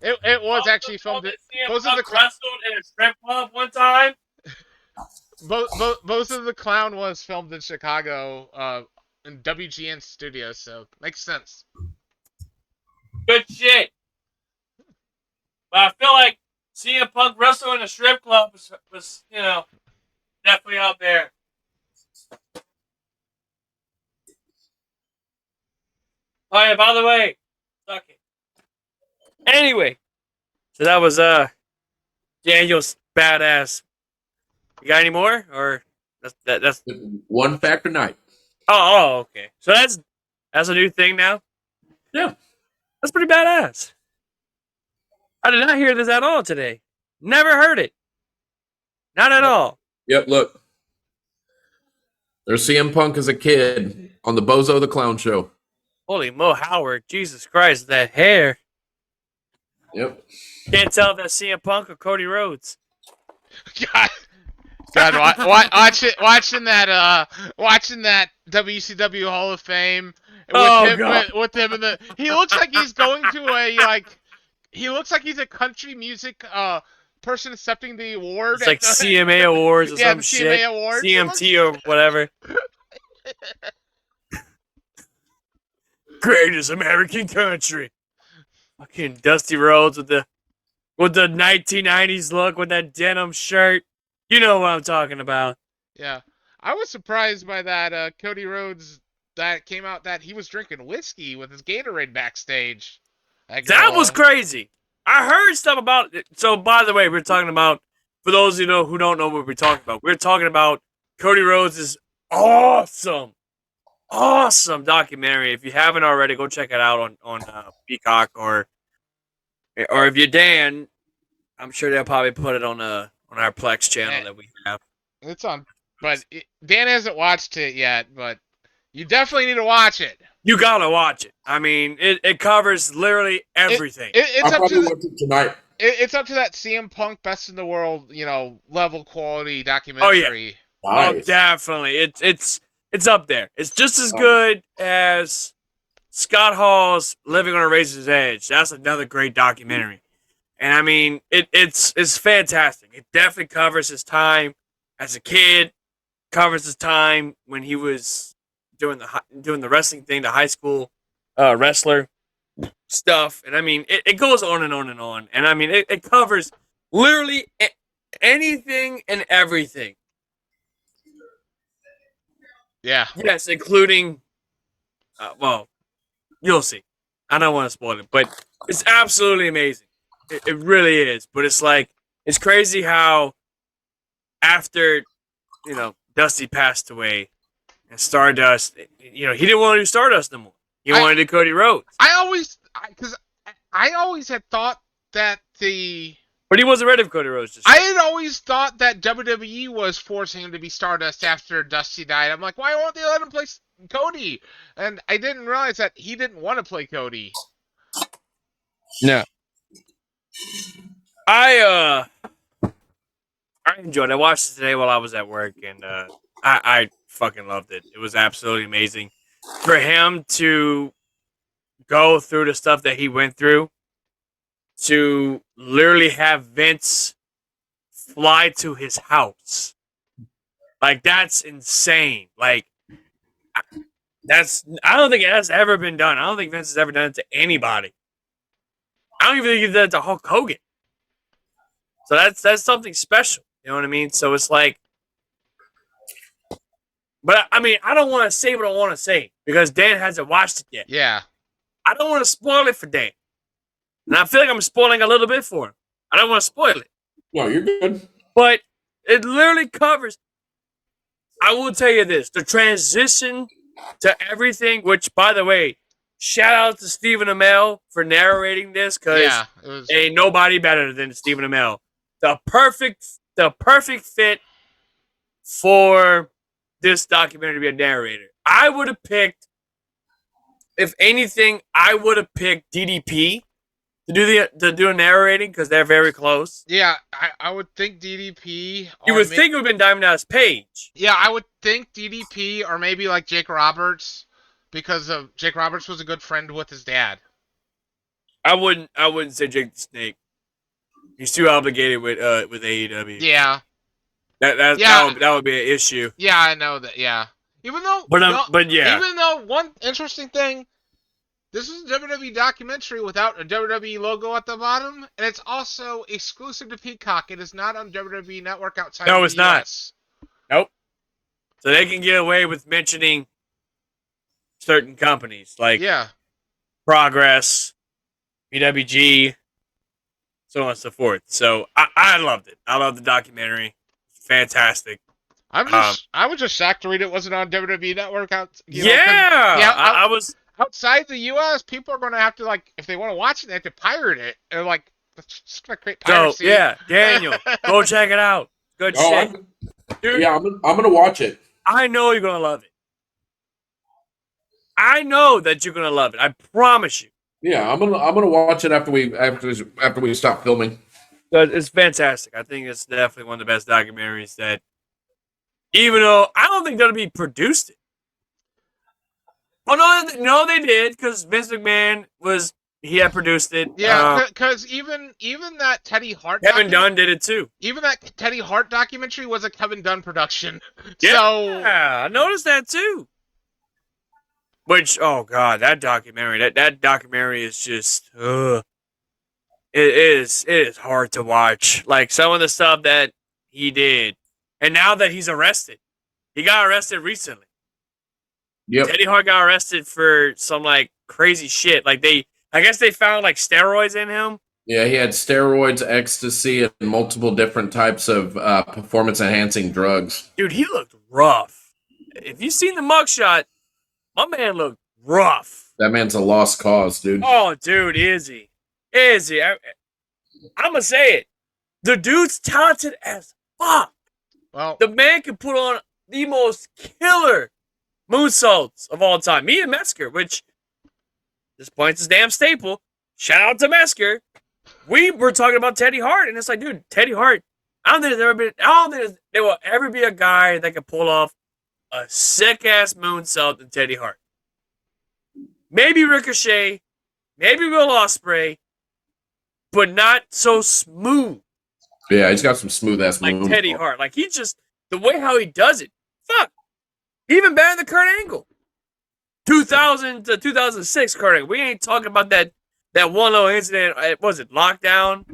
It was actually filmed at Bozo the Clown. Wrestled in a strip club one time. Bozo the Clown was filmed in Chicago, in WGN Studios, so makes sense. Good shit. But I feel like CM Punk wrestling in a strip club was you know, definitely out there. Oh yeah, by the way, suck it. Anyway, so that was Daniel's badass. You got any more, or that's One fact a night. oh okay. So that's a new thing now. Yeah. That's pretty badass. I did not hear this at all today. Never heard it. Not at all. Yep, look. There's CM Punk as a kid on the Bozo the Clown show. Holy Mo Howard, Jesus Christ, that hair. Yep. Can't tell if that's CM Punk or Cody Rhodes. God, watching that WCW Hall of Fame with him in the. He looks like he's going to a He looks like he's a country music person accepting the award. It's like CMA Awards or some shit. Awards. CMT or whatever. Greatest American country. Fucking Dusty Rhodes with the 1990s look with that denim shirt. You know what I'm talking about. Yeah. I was surprised by that Cody Rhodes that came out that he was drinking whiskey with his Gatorade backstage. That was crazy. I heard stuff about it. So, by the way, we're talking about, for those who don't know what we're talking about, we're talking about Cody Rhodes' awesome documentary. If you haven't already, go check it out on Peacock or if you're Dan, I'm sure they'll probably put it on our Plex channel that we have. It's on, but Dan hasn't watched it yet, but you definitely need to watch it. You gotta watch it. I mean, it covers literally everything. It's I'll up to probably watch it tonight. It's up to that CM Punk Best in the World, level quality documentary. Oh yeah, Nice. definitely. It's up there. It's just as good as Scott Hall's Living on a Razor's Edge. That's another great documentary. And I mean, it's fantastic. It definitely covers his time as a kid, covers his time when he was doing the wrestling thing, the high school wrestler stuff. And I mean, it goes on and on and on. And I mean, it covers literally anything and everything. Yeah. Yes, including, well, you'll see. I don't want to spoil it, but it's absolutely amazing. It really is. But it's like, it's crazy how after, Dusty passed away and Stardust, he didn't want to do Stardust no more. He wanted to do Cody Rhodes. I always had thought that the But he wasn't ready for Cody Rhodes. I had always thought that WWE was forcing him to be Stardust after Dusty died. I'm like, why won't they let him play Cody? And I didn't realize that he didn't want to play Cody. No. I enjoyed it. I watched it today while I was at work, and I fucking loved it. It was absolutely amazing. For him to go through the stuff that he went through, to literally have Vince fly to his house. Like, that's insane. Like, I don't think it has ever been done. I don't think Vince has ever done it to anybody. I don't even think he did it to Hulk Hogan. So that's something special. You know what I mean? So it's like, but I mean, I don't want to say what I want to say because Dan hasn't watched it yet. Yeah. I don't want to spoil it for Dan. And I feel like I'm spoiling a little bit for him. I don't want to spoil it. No, you're good. But it literally covers. I will tell you this: the transition to everything. Which, by the way, shout out to Stephen Amell for narrating this because ain't nobody better than Stephen Amell. The perfect fit for this documentary to be a narrator. I would have picked, if anything, I would have picked DDP to do a narrating because they're very close. Yeah, I would think DDP. You would think it would have been Diamond Dallas Page. Yeah, I would think DDP or maybe like Jake Roberts because Jake Roberts was a good friend with his dad. I wouldn't say Jake the Snake. He's too obligated with AEW. Yeah. That would be an issue. Yeah, I know that. Yeah. Even though one interesting thing, this is a WWE documentary without a WWE logo at the bottom, and it's also exclusive to Peacock. It is not on WWE Network outside. No, of it's the not. US. Nope. So they can get away with mentioning certain companies like Progress, PWG, so on and so forth. So I loved it. I loved the documentary. Fantastic. I was just shocked to read it wasn't on WWE Network. I was outside the U.S. People are going to have to, like, if they want to watch it, they have to pirate it. They're like, that's just going to create piracy. So, yeah, Daniel, go check it out. Good shit. Dude, yeah, I'm gonna watch it. I know you're gonna love it. I know that you're gonna love it. I promise you. Yeah, I'm gonna watch it after we stop filming. It's fantastic. I think it's definitely one of the best documentaries that, even though I don't think WWE produced it. Oh no, they did because Vince McMahon had produced it. Yeah, because even that Teddy Hart, Kevin Dunn did it too. Even that Teddy Hart documentary was a Kevin Dunn production. Yeah, I noticed that too. Which, oh god, that documentary is just, it is hard to watch. Like some of the stuff that he did, and now that he's arrested, he got arrested recently. Yep. Teddy Hart got arrested for some like crazy shit. Like I guess they found like steroids in him. Yeah, he had steroids, ecstasy, and multiple different types of performance-enhancing drugs. Dude, he looked rough. If you've seen the mugshot, my man looked rough. That man's a lost cause, dude. Oh, dude, is he? Is he? I'm going to say it. The dude's talented as fuck. Well, the man can put on the most killer moonsaults of all time. Me and Metzger, which at this point's his damn staple. Shout out to Metzger. We were talking about Teddy Hart, and it's like, dude, Teddy Hart. I don't think there will ever be a guy that can pull off a sick ass moonsault than Teddy Hart. Maybe Ricochet, maybe Will Ospreay, but not so smooth. Yeah, he's got some smooth ass like Teddy Hart. Like he just the way how he does it. Fuck. Even better than Kurt Angle. 2000 to 2006 Kurt Angle. We ain't talking about that one little incident. Was it Lockdown?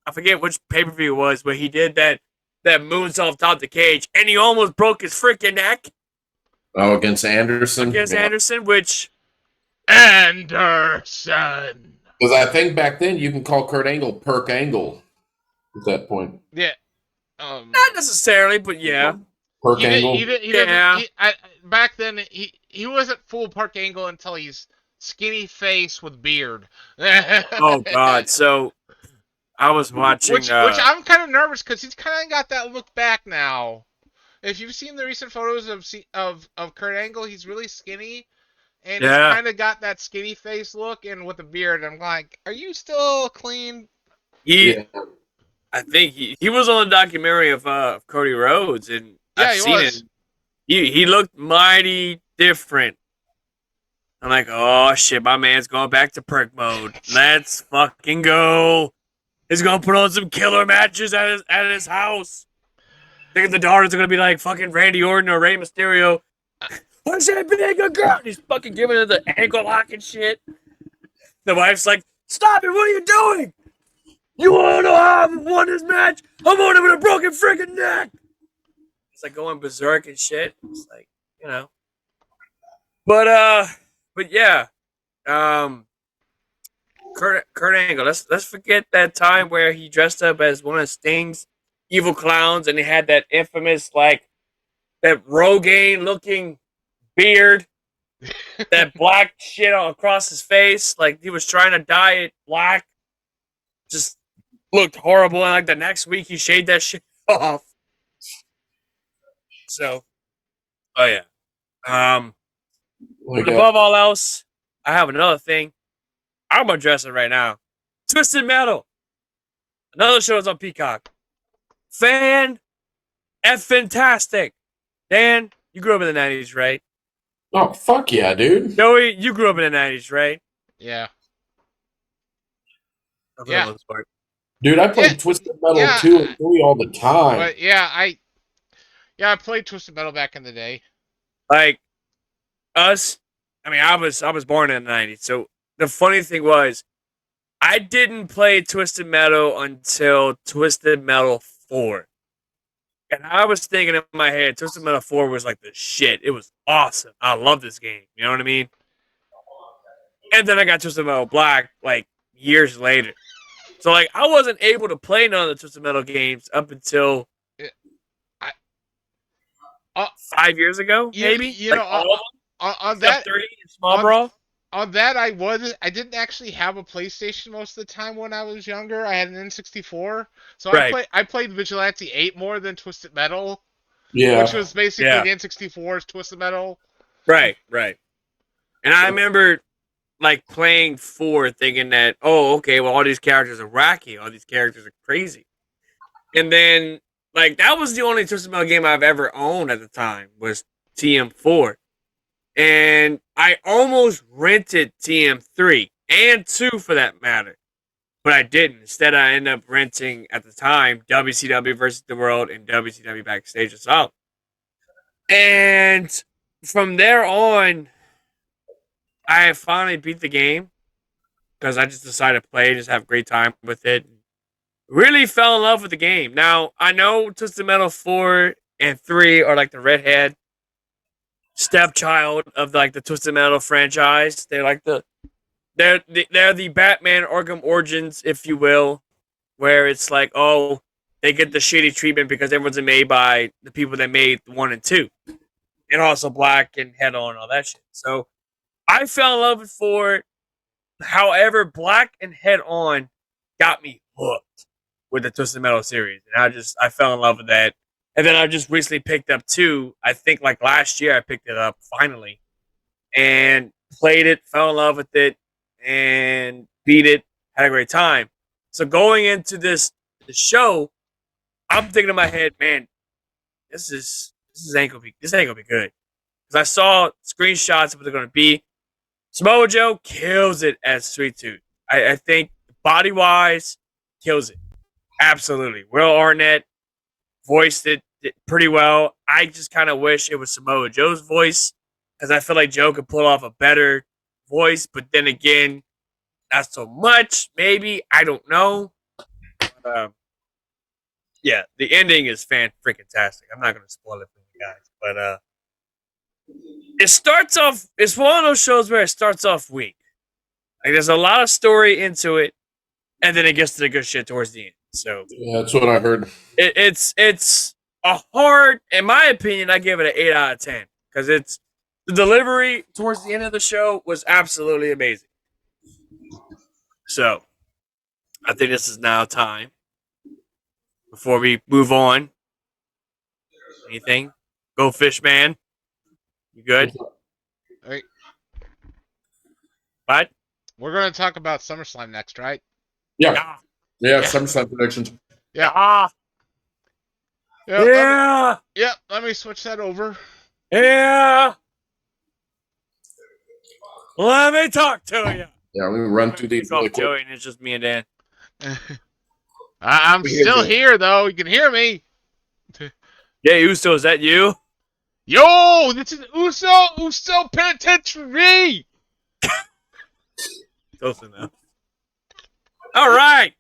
I forget which pay-per-view it was where he did that moonsault top the cage and he almost broke his freaking neck. Oh, against Anderson? Anderson, which... Anderson! Because I think back then you can call Kurt Angle Perk Angle at that point. Yeah. Not necessarily, but yeah. Perk Angle? Back then, he wasn't full Perk Angle until he's skinny face with beard. Oh, God. So, I was watching. Which I'm kind of nervous because he's kind of got that look back now. If you've seen the recent photos of Kurt Angle, he's really skinny, and he's Yeah. kind of got that skinny face look and with a beard. I'm like, are you still clean? I think he was on the documentary of Cody Rhodes, and Yeah, I've he seen was. it. He looked mighty different. I'm like, oh shit, my man's going back to perk mode. Let's fucking go. He's gonna put on some killer matches at his house. Thinking the daughters are gonna be like fucking Randy Orton or Rey Mysterio. What's that being a girl? He's fucking giving her the ankle lock and shit. The wife's like, stop it, what are you doing? You wanna know how I won this match? I'm on it with a broken freaking neck. It's like going berserk and shit. It's like, you know. But yeah. Kurt Angle. Let's forget that time where he dressed up as one of Sting's evil clowns and he had that infamous like that Rogaine looking beard, that black shit across his face, like he was trying to dye it black. Just looked horrible. And like the next week he shaved that shit off. So, oh yeah. But above all else, I have another thing. I'm addressing right now. Twisted Metal. Another show is on Peacock. Fantastic. Dan, you grew up in the 90s, right? Oh, fuck yeah, dude. Joey, you grew up in the 90s, right? Yeah. For the Yeah. most part. Dude, I played Twisted Metal 2 and 3 all the time. But yeah, I played Twisted Metal back in the day. Like us, I mean, I was born in the 90s. So the funny thing was, I didn't play Twisted Metal until Twisted Metal 4. And I was thinking in my head, Twisted Metal 4 was like the shit. It was awesome. I love this game. You know what I mean? And then I got Twisted Metal Black like years later. So like I wasn't able to play none of the Twisted Metal games up until 5 years ago, maybe. You like know, all of them. on that 30 Small Brawl. On that, I didn't actually have a PlayStation most of the time when I was younger. I had an N64, so Right. I played Vigilante 8 more than Twisted Metal, Yeah. which was basically the N64's Twisted Metal. Right. And I remember like playing 4 thinking that, oh, okay, well, all these characters are wacky. All these characters are crazy. And then, like, that was the only Twisted Metal game I've ever owned at the time was TM4. And I almost rented TM3 and 2 for that matter. But I didn't. Instead, I ended up renting, at the time, WCW versus the World and WCW Backstage Assault. And from there on, I finally beat the game because I just decided to play, just have a great time with it. Really fell in love with the game. Now, I know Twisted Metal 4 and 3 are like the redhead stepchild of like the Twisted Metal franchise. They're like they're the Batman Arkham Origins, if you will, where it's like, oh, they get the shitty treatment because everyone's made by the people that made 1 and 2. And also Black and Head On and all that shit. So I fell in love with 4. However, Black and Head On got me hooked with the Twisted Metal series. And I fell in love with that. And then I just recently picked up 2. I think like last year I picked it up finally. And played it, fell in love with it, and beat it, had a great time. So going into the show, I'm thinking in my head, man, this ain't gonna be good. Because I saw screenshots of what they're gonna be. Samoa Joe kills it as Sweet Tooth. I think body wise, kills it. Absolutely. Will Arnett voiced it pretty well. I just kind of wish it was Samoa Joe's voice because I feel like Joe could pull off a better voice, but then again, not so much. Maybe, I don't know. Yeah, the ending is fan-freaking-tastic. I'm not going to spoil it for you guys, but it starts off. It's one of those shows where it starts off weak. Like there's a lot of story into it, and then it gets to the good shit towards the end. So yeah, that's what I heard. It's a hard, in my opinion, I give it an 8 out of 10 because it's the delivery towards the end of the show was absolutely amazing. So, I think this is now time. Before we move on, anything? Go Fish Man. You good? Hey, What? we're going to talk about SummerSlam next, right? Yeah. Yeah, SummerSlam predictions. Yeah. Ah. Yeah. Yeah. Let me switch that over. Yeah. Let me talk to you. Yeah, we run through these really quick. Joey, and it's just me and Dan. I'm still here, though. You can hear me. Yeah, Uso, is that you? Yo, this is Uso Penitentiary. Close enough. All right.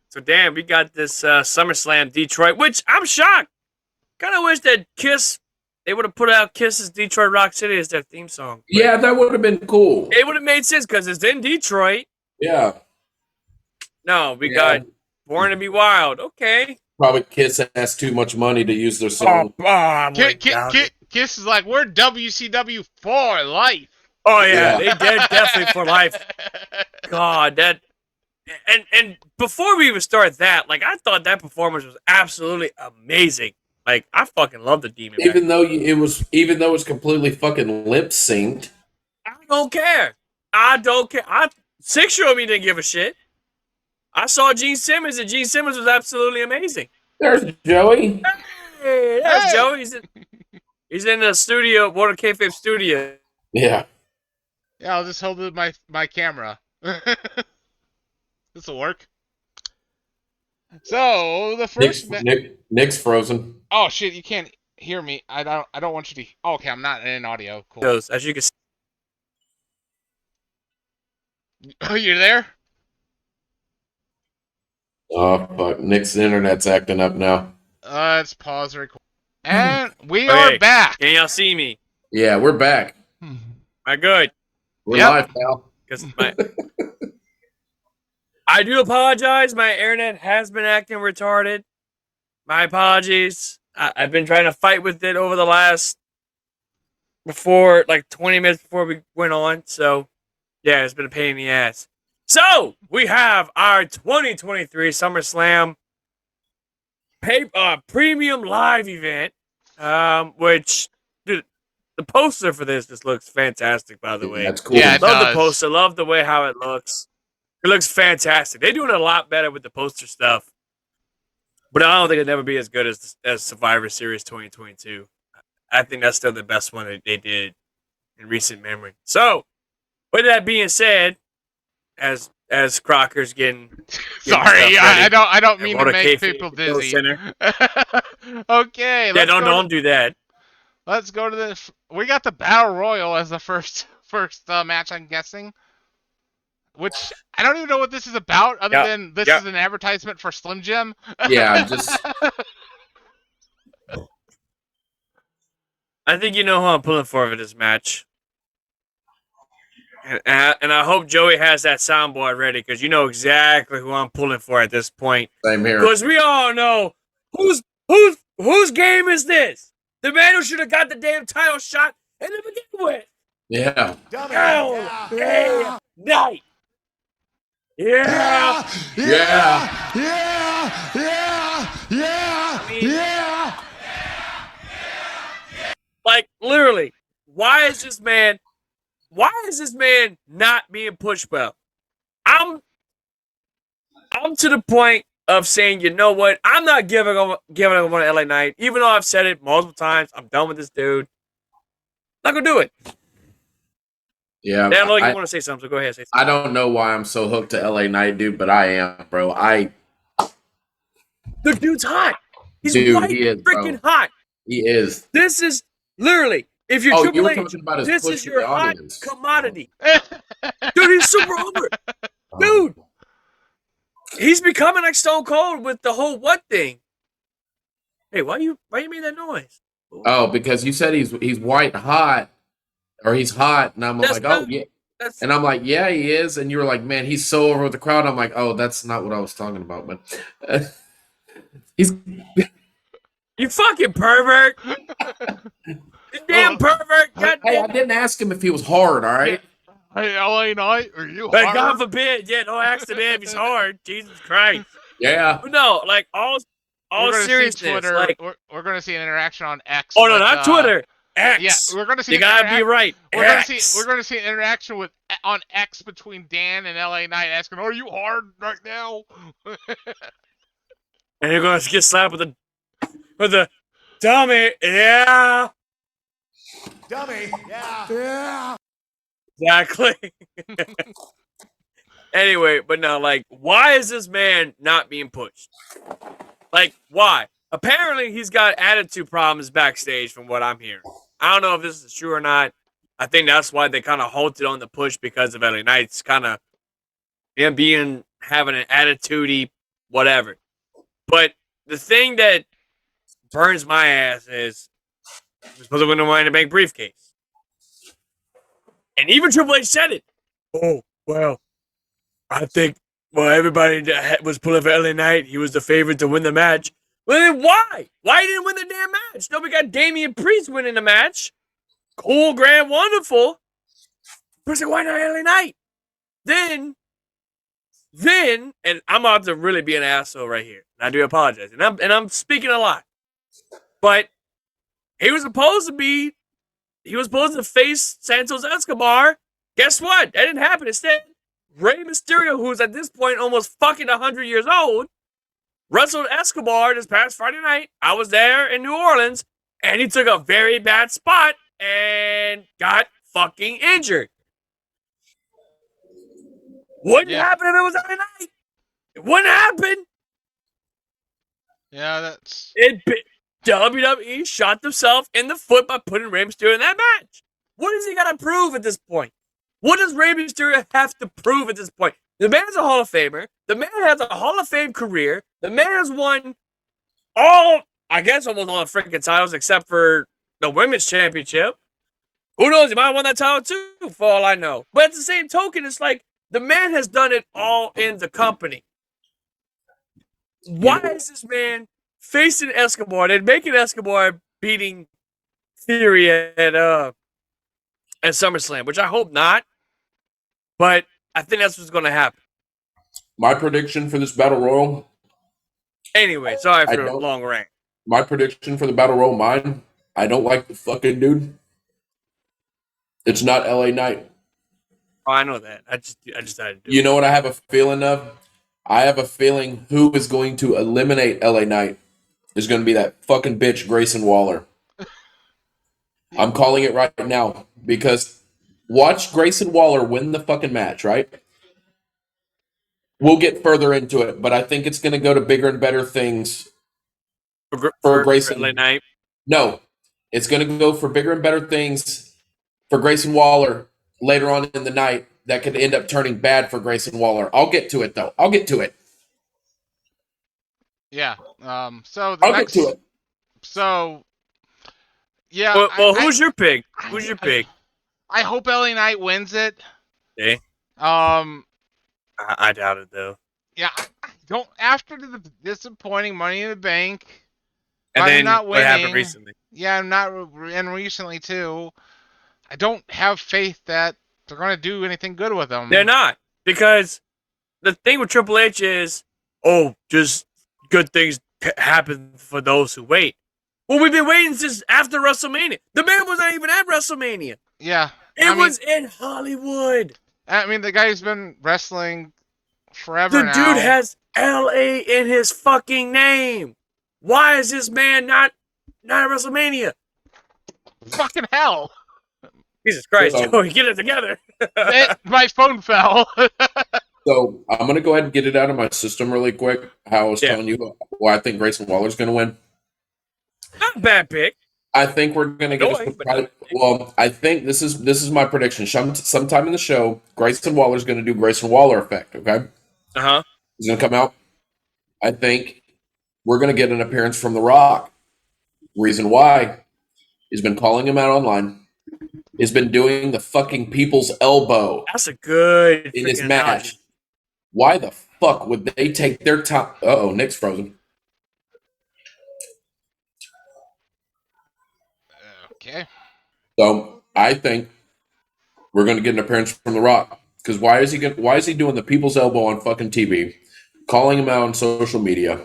So, Dan, we got this SummerSlam Detroit, which I'm shocked. Kind of wish that they would have put out Kiss's Detroit Rock City as their theme song. Yeah, that would have been cool. It would have made sense because it's in Detroit. Yeah. No, we got Born to Be Wild. Okay. Probably Kiss has too much money to use their song. Kiss is like, we're WCW for life. Oh, yeah. They did definitely for life. God, that... And before we even start that, like, I thought that performance was absolutely amazing. Like, I fucking love the Demon. Even though it was completely fucking lip synced. I don't care. 6-year-old me didn't give a shit. I saw Gene Simmons, and Gene Simmons was absolutely amazing. There's Joey. Hey, there's Joey. He's in the studio, Water Kayfabe studio. Yeah. Yeah, I'll just hold my camera. This will work. So the first Nick's frozen. Oh shit! You can't hear me. I don't want you to. Oh, okay, I'm not in audio. Cool. As you can see. Oh, you're there? Oh fuck! Nick's internet's acting up now. Let's pause the record. And we are back. Can y'all see me? Yeah, we're back. Am I good? We're live, pal. I do apologize. My internet has been acting retarded. My apologies. I've been trying to fight with it over the last 20 minutes before we went on. So, yeah, it's been a pain in the ass. So, we have our 2023 SummerSlam premium live event, which, dude, the poster for this just looks fantastic, by the way. That's cool. Yeah, love the poster. Love the way how it looks. It looks fantastic. They're doing a lot better with the poster stuff. But I don't think it'll never be as good as Survivor Series 2022. I think that's still the best one that they did in recent memory. So, with that being said, as Crocker's getting sorry, I don't mean to make Kayfabe people dizzy. Okay, don't do that. Let's go to we got the Battle Royal as the first match, I'm guessing. Which I don't even know what this is about, other than this is an advertisement for Slim Jim. Yeah, just. I think you know who I'm pulling for this match, and I hope Joey has that soundboard ready because you know exactly who I'm pulling for at this point. Same here. Because we all know whose game is this? The man who should have got the damn title shot in the begin with. Yeah. Night. Yeah. Like literally, why is this man not being pushed well? I'm to the point of saying, you know what? I'm not giving him one LA Knight, even though I've said it multiple times. I'm done with this dude. Not gonna do it. Yeah, Dan, you want to say something? So go ahead. Say something. I don't know why I'm so hooked to LA Knight, dude, but I am, bro. The dude's hot. He's he is freaking hot. He is. This is literally, if you're Triple H, this is your hot commodity. Dude, he's super over. Dude, he's becoming like Stone Cold with the whole what thing. Hey, why you made that noise? Oh, because you said he's white hot. Or he's hot, and I'm yeah. And I'm like, yeah, he is. And you were like, man, he's so over with the crowd. I'm like, oh, that's not what I was talking about. But he's you fucking pervert. You damn pervert. Hey, I didn't ask him if he was hard, all right? Hey, LA Knight, are you But hard? God forbid, yeah, don't ask the man if he's hard. Jesus Christ. Yeah. But no, like all We're gonna see seriousness, Twitter. like We're gonna see an interaction on X. oh no, with, not Twitter. Yeah, X. we're gonna see. You gotta be right. We're X. gonna see an interaction with on X between Dan and LA Knight asking, "Are you hard right now?" And you're gonna get slapped with the dummy. Yeah. Dummy. Yeah. Exactly. Anyway, but no, like, why is this man not being pushed? Like, why? Apparently, he's got attitude problems backstage, from what I'm hearing. I don't know if this is true or not. I think that's why they kind of halted on the push because of LA Knight's kind of him having an attitude-y whatever. But the thing that burns my ass is we're supposed to win the Money in the Bank briefcase. And even Triple H said it. Oh, well, I think, everybody that was pulling for LA Knight, he was the favorite to win the match. Well, then why? Why didn't win the damn match? No, we got Damian Priest winning the match. Cool, grand, wonderful. But it's like, why not LA Knight? Then, and I'm about to really be an asshole right here. And I do apologize. And I'm speaking a lot. But he was supposed to face Santos Escobar. Guess what? That didn't happen. Instead, Rey Mysterio, who's at this point almost fucking 100 years old, wrestled Escobar this past Friday night. I was there in New Orleans, and he took a very bad spot and got fucking injured. Wouldn't happen if it was LA Knight. It wouldn't happen. Yeah, that's WWE shot themselves in the foot by putting Rey Mysterio in that match. What does he got to prove at this point? What does Rey Mysterio have to prove at this point? The man's a Hall of Famer. The man has a Hall of Fame career. The man has won almost all the freaking titles except for the Women's Championship. Who knows? He might have won that title too, for all I know. But at the same token, it's like the man has done it all in the company. Why is this man facing Escobar and making Escobar beating Theory at SummerSlam, which I hope not. But I think that's what's going to happen. My prediction for this Battle Royal. Anyway, sorry for the long rant. My prediction for the Battle Royal, mine, I don't like the fucking dude. It's not LA Knight. Oh, I know that. I just had to do You know what I have a feeling of? I have a feeling who is going to eliminate LA Knight is going to be that fucking bitch Grayson Waller. I'm calling it right now because watch Grayson Waller win the fucking match, right? We'll get further into it, but I think it's going to go to bigger and better things for Grayson. LA Knight. No, it's going to go for bigger and better things for Grayson Waller later on in the night that could end up turning bad for Grayson Waller. I'll get to it, though. I'll get to it. yeah. So I'll get to it. So yeah. Well, who's your pick? Who's your pick? I hope LA Knight wins it. Okay. I doubt it though. Yeah. Don't after the disappointing Money in the Bank. And then not winning, what happened recently? Yeah, and recently too. I don't have faith that they're going to do anything good with them. They're not, because the thing with Triple H is, just good things happen for those who wait. Well, we've been waiting since after WrestleMania. The man was not even at WrestleMania. Yeah. It was in Hollywood. I mean, the guy's been wrestling forever now. The dude has LA in his fucking name. Why is this man not at WrestleMania? Fucking hell. Jesus Christ, Joey, get it together. My phone fell. So I'm going to go ahead and get it out of my system really quick. How I was telling you why I think Grayson Waller's going to win. Not a bad pick. I think we're going to get a surprise. Well, I think this is my prediction. Sometime in the show, Grayson Waller's going to do Grayson Waller effect, okay? Uh-huh. He's going to come out. I think we're going to get an appearance from The Rock. Reason why, he's been calling him out online. He's been doing the fucking people's elbow. That's a good in his match. Analogy. Why the fuck would they take their time? Uh-oh, Nick's frozen. Okay. So I think we're going to get an appearance from The Rock. Because why is he doing the people's elbow on fucking TV, calling him out on social media,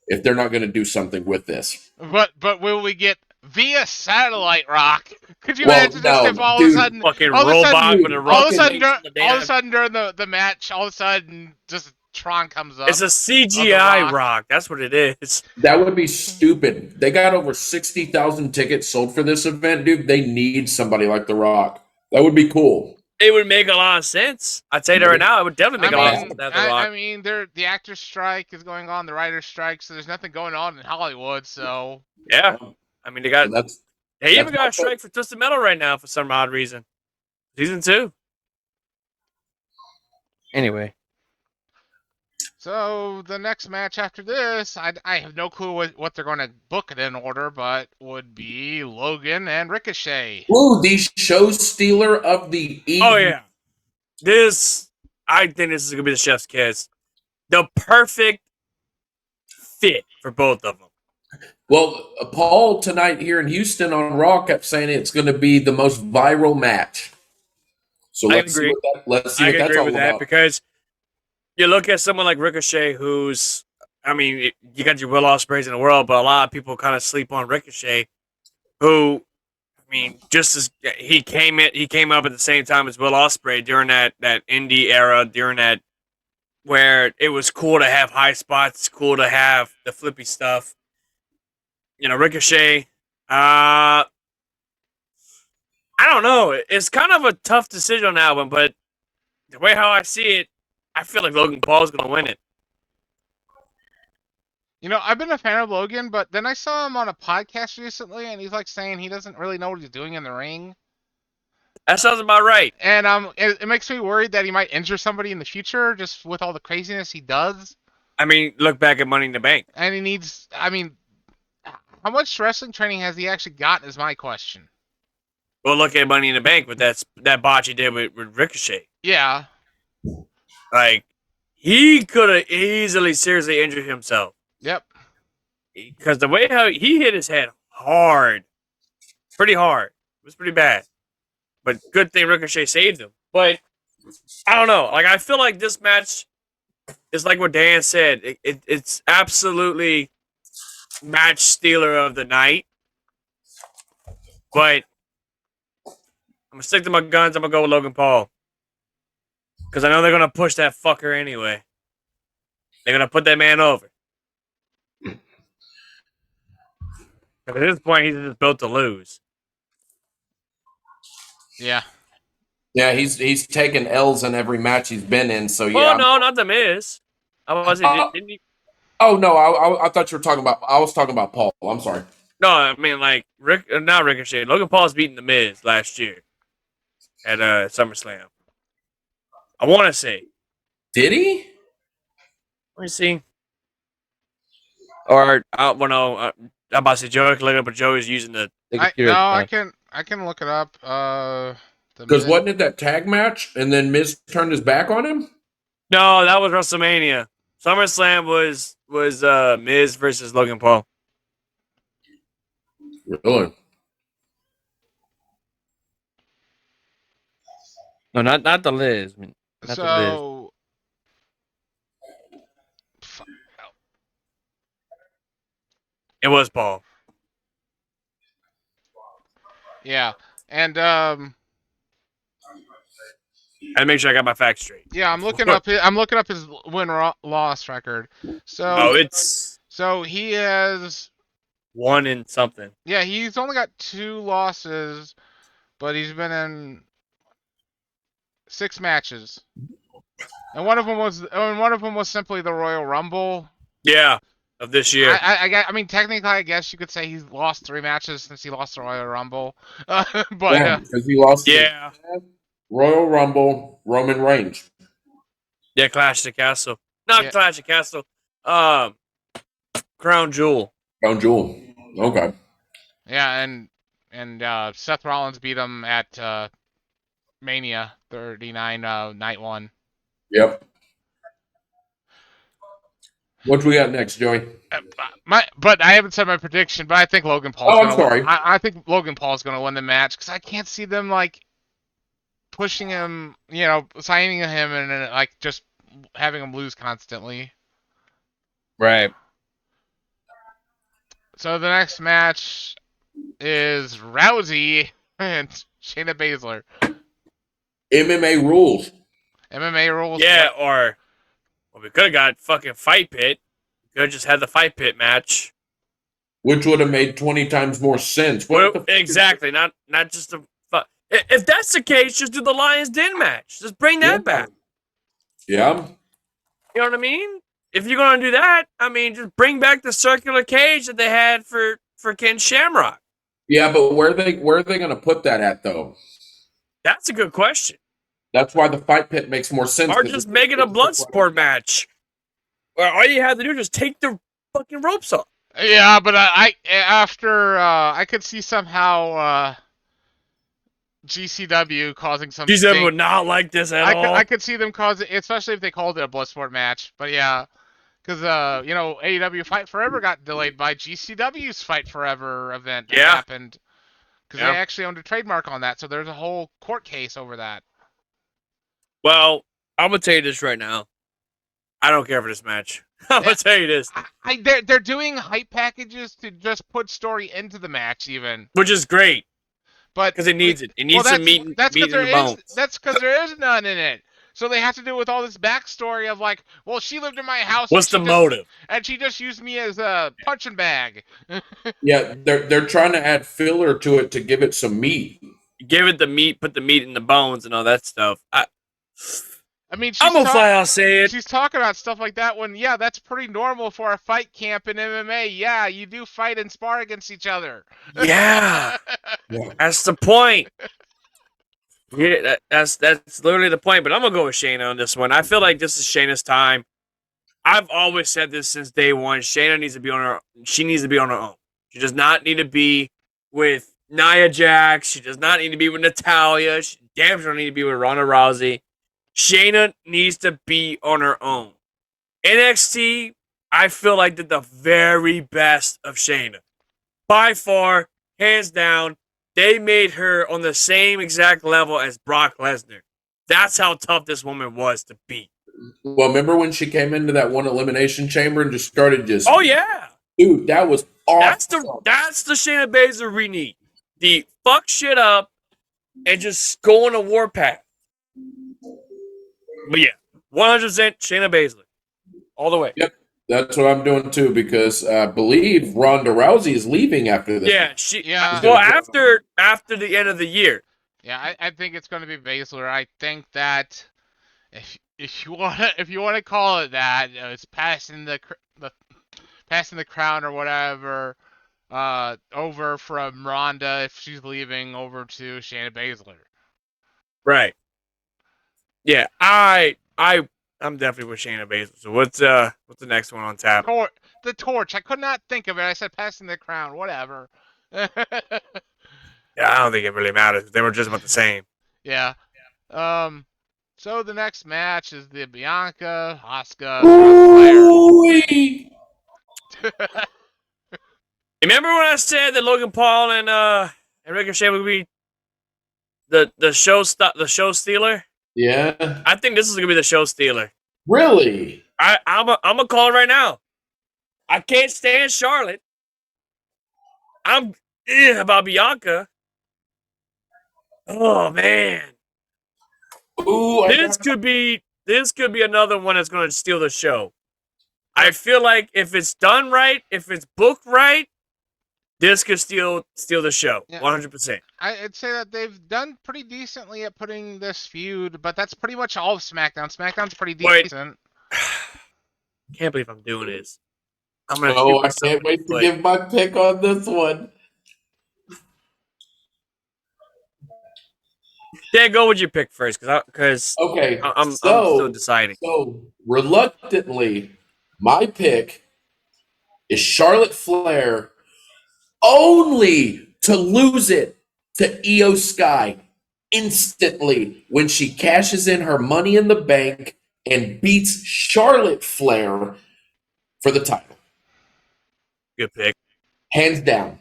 if they're not going to do something with this? But will we get via satellite Rock? Could you Well, imagine just no, if all dude. of a sudden, Fucking all of a sudden, robot with a dude, all of a rocket sudden, launcher in the all of a damn- sudden during the match, all of a sudden just Tron comes up. It's a CGI rock. That's what it is. That would be stupid. They got over 60,000 tickets sold for this event, dude. They need somebody like The Rock. That would be cool. It would make a lot of sense. I'd say that right now. It would definitely make a lot of sense to have The Rock. I mean, the actors' strike is going on, the writers' strike, so there's nothing going on in Hollywood. So Yeah. I mean, they got. So They even that's got a my strike for Twisted Metal right now for some odd reason. Season 2. Anyway. So the next match after this, I have no clue what they're going to book it in order, but would be Logan and Ricochet. Ooh, the show stealer of the evening. Oh, yeah. I think this is going to be the chef's kiss. The perfect fit for both of them. Well, Paul tonight here in Houston on Raw kept saying it's going to be the most viral match. So let's see what that's all with that about. because you look at someone like Ricochet, who's, I mean, you got your Will Ospreays in the world, but a lot of people kind of sleep on Ricochet, who, I mean, just as he came up at the same time as Will Ospreay during that indie era, during that where it was cool to have high spots, cool to have the flippy stuff. You know, Ricochet. I don't know. It's kind of a tough decision on that one, but the way how I see it, I feel like Logan Paul's going to win it. You know, I've been a fan of Logan, but then I saw him on a podcast recently, and he's like saying he doesn't really know what he's doing in the ring. That sounds about right. And it makes me worried that he might injure somebody in the future, just with all the craziness he does. I mean, look back at Money in the Bank. And he needs, I mean, how much wrestling training has he actually gotten is my question. Well, look at Money in the Bank with that botch he did with Ricochet. Yeah. Like, he could have easily seriously injured himself. Yep. Because the way how he hit his head hard, pretty hard. It was pretty bad. But good thing Ricochet saved him. But I don't know. Like, I feel like this match is like what Dan said. It's absolutely match stealer of the night. But I'm going to stick to my guns. I'm going to go with Logan Paul. Because I know they're going to push that fucker anyway. They're going to put that man over. At this point, he's just built to lose. Yeah. Yeah, he's taken L's in every match he's been in. So yeah. Well, no, not the Miz. Didn't he? Oh no, I thought you were talking about. I was talking about Paul. I'm sorry. No, I mean like not Ricochet. Logan Paul's beating the Miz last year at SummerSlam. I want to say. Did he? Let me see. Or I'm about to say Joey can look it up, but Joey's using the computer. I can look it up. Because wasn't it that tag match, and then Miz turned his back on him? No, that was WrestleMania. SummerSlam was Miz versus Logan Paul. Really? No, not the Liz. So. It was Paul. Yeah, and I make sure I got my facts straight. yeah, I'm looking up his win-loss record. So he has 1 in something. Yeah, he's only got 2 losses, but he's been in 6 matches, and one of them was simply the Royal Rumble. Yeah, of this year. I mean, technically, I guess you could say he's lost 3 matches since he lost the Royal Rumble. But yeah, because he lost. Yeah. Royal Rumble, Roman Reigns. Yeah, Clash of the Castle. Not Clash of the Castle. Crown Jewel. Crown Jewel. Okay. Yeah, and Seth Rollins beat him at Mania 39, night 1. Yep. What do we got next, Joey? But I haven't said my prediction. But I think Logan Paul's. Oh, I'm sorry. I think Logan Paul's going to win the match because I can't see them like pushing him, signing him and like just having him lose constantly. Right. So the next match is Rousey and Shayna Baszler. MMA rules. MMA rules. Yeah, or we could have got fucking Fight Pit. We could have just had the Fight Pit match. Which would have made 20 times more sense. Exactly. Not just a. If that's the case, just do the Lions Den match. Just bring that back. Yeah. You know what I mean? If you're gonna do that, I mean, just bring back the circular cage that they had for Ken Shamrock. Yeah, but where are they going to put that at though? That's a good question. That's why the Fight Pit makes more sense. Or just make it a blood sport match. Where all you have to do is just take the fucking ropes off. Yeah, but I could see somehow GCW causing some. GCW would not like this at all. I could see them causing, especially if they called it a Bloodsport match. But yeah, because AEW Fight Forever got delayed by GCW's Fight Forever event that happened because they actually owned a trademark on that. So there's a whole court case over that. Well, I'm gonna tell you this right now. I don't care for this match. I'm gonna tell you this. They're doing hype packages to just put story into the match, even, which is great. But because it needs it. It needs some meat in the bones. That's because there is none in it. So they have to do with all this backstory of like, well, she lived in my house. What's the motive? And she just used me as a punching bag. Yeah, they're trying to add filler to it to give it some meat. Give it the meat, put the meat in the bones and all that stuff. I mean, I'm gonna fly out say it. She's talking about stuff like that when, that's pretty normal for a fight camp in MMA. Yeah, you do fight and spar against each other. Yeah. That's the point. Yeah, that's literally the point. But I'm gonna go with Shayna on this one. I feel like this is Shayna's time. I've always said this since day one. Shayna needs to be on her. She needs to be on her own. She does not need to be with Nia Jax. She does not need to be with Natalya. She damn sure don't need to be with Ronda Rousey. Shayna needs to be on her own. NXT, I feel like did the very best of Shayna. By far, hands down, they made her on the same exact level as Brock Lesnar. That's how tough this woman was to beat. Well, remember when she came into that one elimination chamber and just started Oh, yeah. Dude, that was awesome. That's the Shayna Baszler we need. The fuck shit up and just go on a warpath. But yeah, 100% Shayna Baszler. All the way. Yep. That's what I'm doing too, because I believe Ronda Rousey is leaving after this. Yeah. Well, after the end of the year. Yeah, I think it's going to be Baszler. I think that if you want to call it that, it's passing the crown or whatever over from Ronda if she's leaving over to Shayna Baszler. Right. Yeah, I'm definitely with Shayna Baszler. So what's the next one on tap? The torch. I could not think of it. I said passing the crown. Whatever. Yeah, I don't think it really matters. They were just about the same. Yeah. So the next match is the Bianca Asuka. Remember when I said that Logan Paul and Ricochet would be the show stealer? Yeah. I think this is gonna be the show stealer. Really? I'm gonna call it right now. I can't stand Charlotte. I'm about Bianca. Oh man. Ooh, this could be another one that's gonna steal the show. I feel like if it's done right, if it's booked right, this could steal the show, 100%. I'd say that they've done pretty decently at putting this feud, but that's pretty much all of SmackDown. SmackDown's pretty decent. Can't believe I'm doing this. I can't wait to give my pick on this one. Dan, go with your pick first, because I'm still deciding. So reluctantly, my pick is Charlotte Flair, only to lose it to Io Sky instantly when she cashes in her Money in the Bank and beats Charlotte Flair for the title. Good pick. Hands down.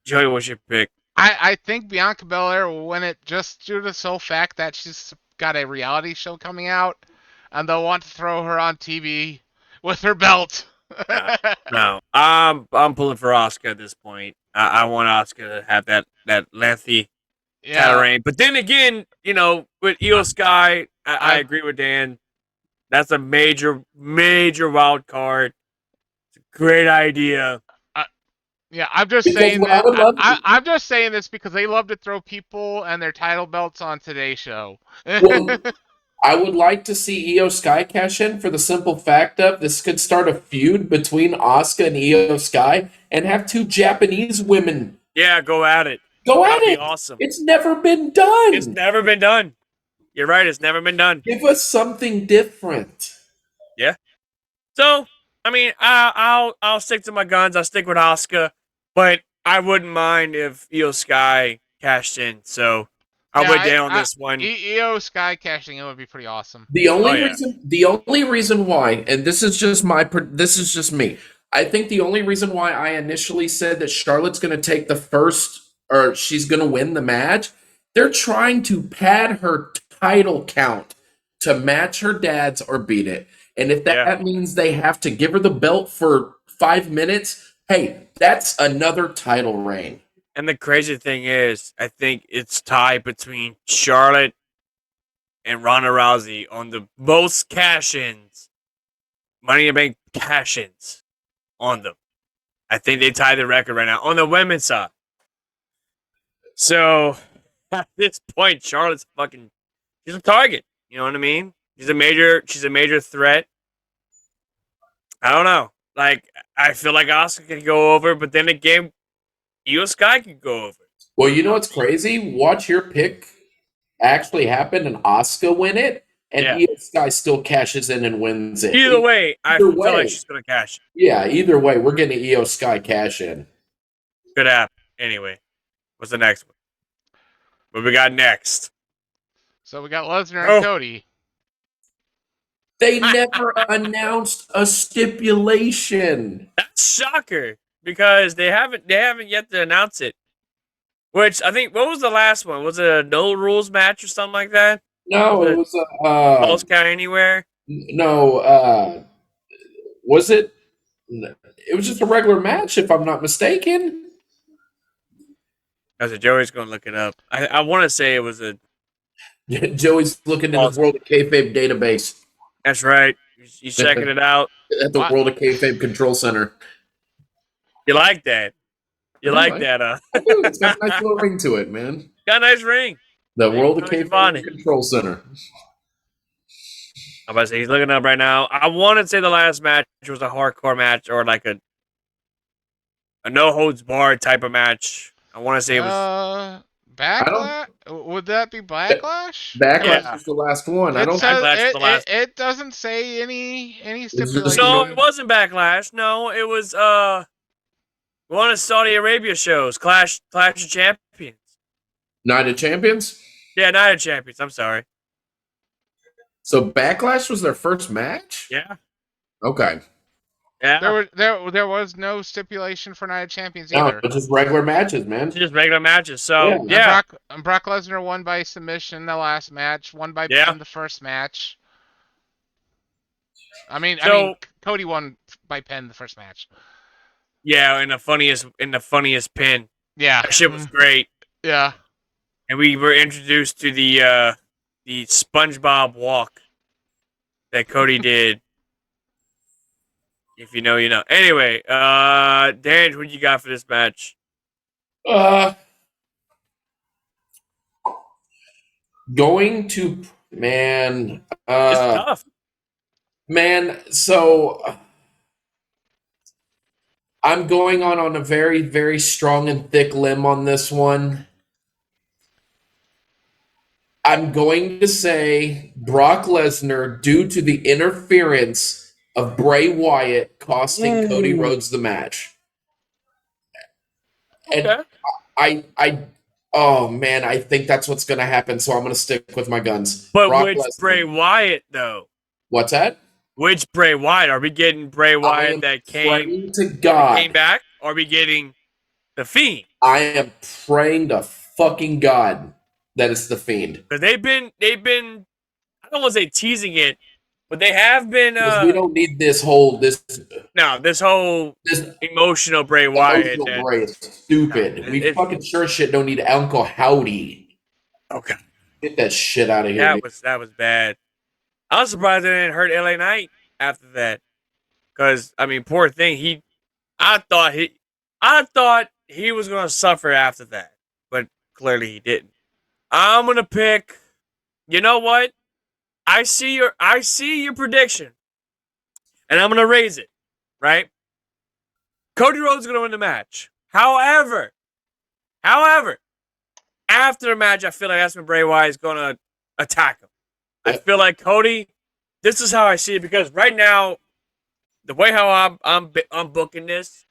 Joey, what's your pick? I think Bianca Belair will win it just due to the sole fact that she's got a reality show coming out, and they'll want to throw her on TV with her belt. No, I'm pulling for Asuka at this point. I want Asuka to have that lengthy title Yeah, reign. But then again, with Io Sky, I agree with Dan. That's a major wild card. It's a great idea. yeah. I'm just Because saying what I that. would love, I'm just saying this because they love to throw people and their title belts on Today's Show. well, I would like to see Io Sky cash in for the simple fact of this could start a feud between Asuka and Io Sky and have two Japanese women Yeah, go at it. go at That'd be it. awesome. It's never been done. It's never been done. You're right. It's never been done. Give us something different. Yeah. So, I mean, I'll stick to my guns. I'll stick with Asuka, but I wouldn't mind if Io Sky cashed in. So I'll wait down on this one. Io Sky cashing in would be pretty awesome. The only reason why, and this is just me. I think the only reason why I initially said that Charlotte's going to take the first, or she's going to win the match, they're trying to pad her title count to match her dad's or beat it. And if that means they have to give her the belt for 5 minutes, hey, that's another title reign. And the crazy thing is, I think it's tied between Charlotte and Ronda Rousey on the most cash-ins, Money in the Bank cash-ins on them. I think they tie the record right now on the women's side. So at this point, Charlotte's she's a target. You know what I mean? She's a major threat. I don't know. Like, I feel like Asuka can go over, but then again, Io Sky can go over. Well, you know what's crazy? Watch your pick actually happen and Asuka win it, and Io Sky still cashes in and wins it. Either way, I feel like she's going to cash. Yeah, either way, we're getting Io Sky cash in. Good app. Anyway, what's the next one? What we got next? So we got Lesnar and Cody. They never announced a stipulation. That's shocker because they haven't yet to announce it. Which I think, what was the last one? Was it a no rules match or something like that? No, it was a Falls Count Anywhere. No, was it? It was just a regular match, if I'm not mistaken. As Joey's going to look it up. I want to say it was a. Joey's looking in the World of Kayfabe database. That's right. He's checking it out at the World of Kayfabe Control Center. You like that? You like that? I do. It's got a nice little ring to it, man. Got a nice ring. The World of Kayfabe Control Center. I'm about to say he's looking up right now. I want to say the last match was a hardcore match or like a no holds barred type of match. I want to say it was Backlash. Would that be Backlash? Backlash is the last one. It doesn't say any stipulation. So it wasn't Backlash. No, it was one of Saudi Arabia shows, Clash of Champions. Night of Champions? Yeah, Night of Champions. I'm sorry. So Backlash was their first match? Yeah. Okay. Yeah. There was no stipulation for Night of Champions either. No, just regular matches, man. Just regular matches. So yeah. And Brock Lesnar won by submission the last match, won by pin the first match. I mean, Cody won by pin the first match. Yeah, in the funniest pin. Yeah. That shit was great. Yeah. And we were introduced to the SpongeBob walk that Cody did. If you know, you know. Anyway, Dan, what you got for this match? Going to man. It's tough. Man, so I'm going on a very, very strong and thick limb on this one. I'm going to say Brock Lesnar, due to the interference of Bray Wyatt costing Cody Rhodes the match. And I think that's what's going to happen, so I'm going to stick with my guns. But Brock Lesnar. Bray Wyatt, though? What's that? Which Bray Wyatt? Are we getting Bray Wyatt that came to God. Came back? Or are we getting The Fiend. I am praying to fucking God that it's the Fiend. Because they've been, I don't want to say teasing it, but they have been, Because we don't need this this whole emotional Bray Wyatt. emotional Bray is stupid. No, We fucking sure shit don't need Uncle Howdy. Okay. Get that shit out of here. That was bad. I was surprised they didn't hurt LA Knight after that. Because, I mean, poor thing. I thought he was going to suffer after that. But clearly he didn't. I'm going to pick, you know what? I see your prediction. And I'm going to raise it. Right? Cody Rhodes is going to win the match. However, after the match, I feel like that's when Bray Wyatt is going to attack him. I feel like Cody, this is how I see it, because right now, the way how I'm booking this,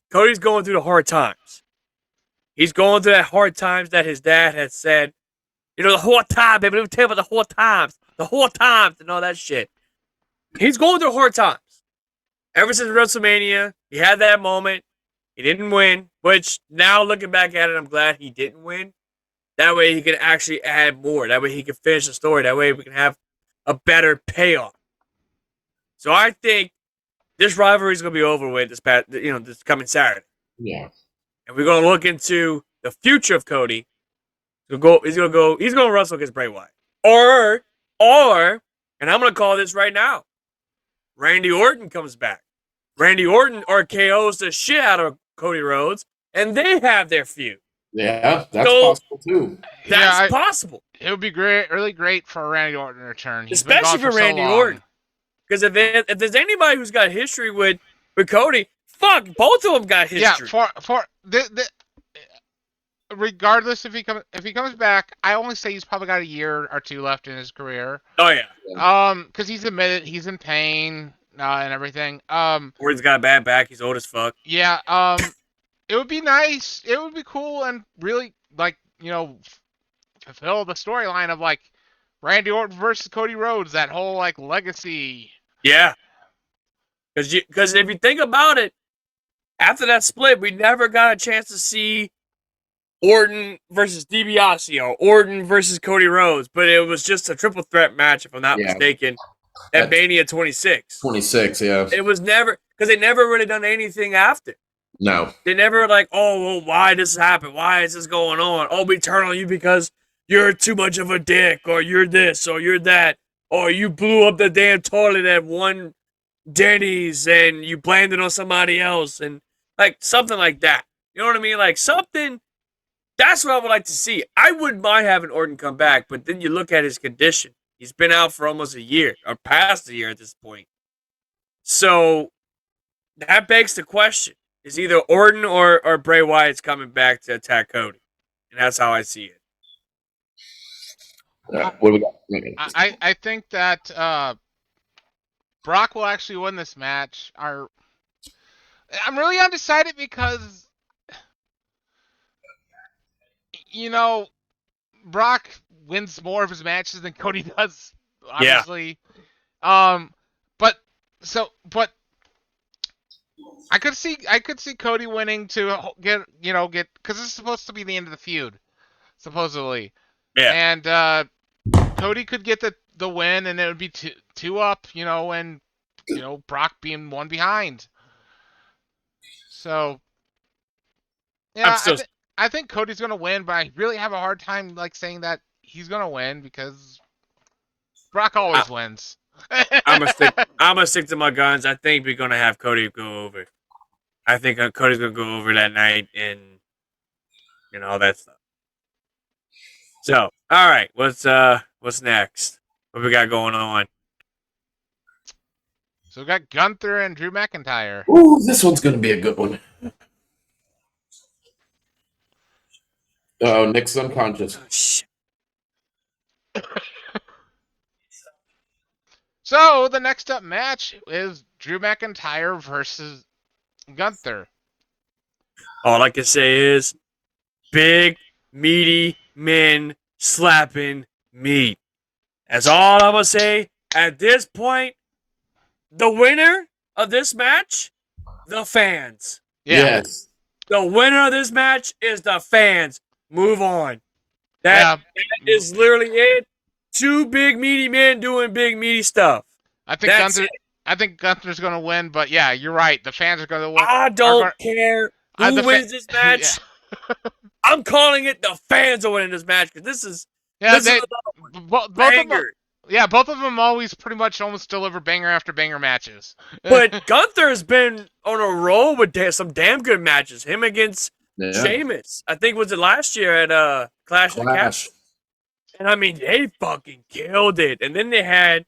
Cody's going through the hard times. He's going through that hard times that his dad had said, the whole time, baby. Let me tell you about the whole times, and all that shit. He's going through hard times. Ever since WrestleMania, he had that moment. He didn't win, which now looking back at it, I'm glad he didn't win. That way he can actually add more. That way he can finish the story. That way we can have a better payoff. So I think this rivalry is going to be over with this coming Saturday. Yeah. And we're going to look into the future of Cody. He's going to wrestle against Bray Wyatt. Or, and I'm going to call this right now, Randy Orton comes back. Randy Orton RKO's the shit out of Cody Rhodes, and they have their feud. Yeah, that's possible too. That's possible. It would be great, really great for a Randy Orton return. Especially for Randy Orton. Because if there's anybody who's got history with Cody, fuck, both of them got history. Yeah, regardless if he comes back, I only say he's probably got a year or two left in his career. Oh yeah. Because he's admitted he's in pain and everything. Orton's got a bad back. He's old as fuck. Yeah. It would be nice. It would be cool and really fulfill the storyline of Randy Orton versus Cody Rhodes. That whole legacy. Yeah. Because if you think about it, after that split, we never got a chance to see Orton versus DiBiase, Orton versus Cody Rhodes, but it was just a triple threat match, if I'm not mistaken, at Mania 26. 26, yeah. It was never, because they never really done anything after. No. They never why this happened? Why is this going on? Oh, we turn on you because you're too much of a dick, or you're this, or you're that, or you blew up the damn toilet at one Denny's and you blamed it on somebody else, and something like that. You know what I mean? Something. That's what I would like to see. I wouldn't mind having Orton come back, but then you look at his condition. He's been out for almost a year, or past a year at this point. So that begs the question. Is either Orton or Bray Wyatt's coming back to attack Cody. And that's how I see it. What do we got? I think that Brock will actually win this match. I'm really undecided because Brock wins more of his matches than Cody does, obviously. Yeah. But I could see Cody winning to get because this is supposed to be the end of the feud, supposedly. Yeah. And Cody could get the win, and it would be two up, and Brock being one behind. So yeah, I think Cody's gonna win, but I really have a hard time saying that he's gonna win because Brock always wins. I'm gonna stick to my guns. I think we're gonna have Cody go over. I think Cody's gonna go over that night and all that stuff. So, all right, what's next? What we got going on? So we got Gunther and Drew McIntyre. Ooh, this one's gonna be a good one. Oh, Nick's unconscious. Oh, shit. So the next up match is Drew McIntyre versus Gunther. All I can say is big, meaty men slapping meat. That's all I'm going to say. At this point, the winner of this match, the fans. Yeah. Yes. The winner of this match is the fans. Move on. That is literally it. Two big meaty men doing big meaty stuff. I think That's Gunther. it. I think Gunther's going to win, but yeah, you're right. The fans are going to win. I don't care who wins this match. Yeah. I'm calling it the fans are winning this match because this is Yeah, both banger. Both of them always pretty much almost deliver banger after banger matches. But Gunther's been on a roll with some damn good matches. Him against Sheamus. I think was it last year at Clash of the Castle. And I mean, they fucking killed it. And then they had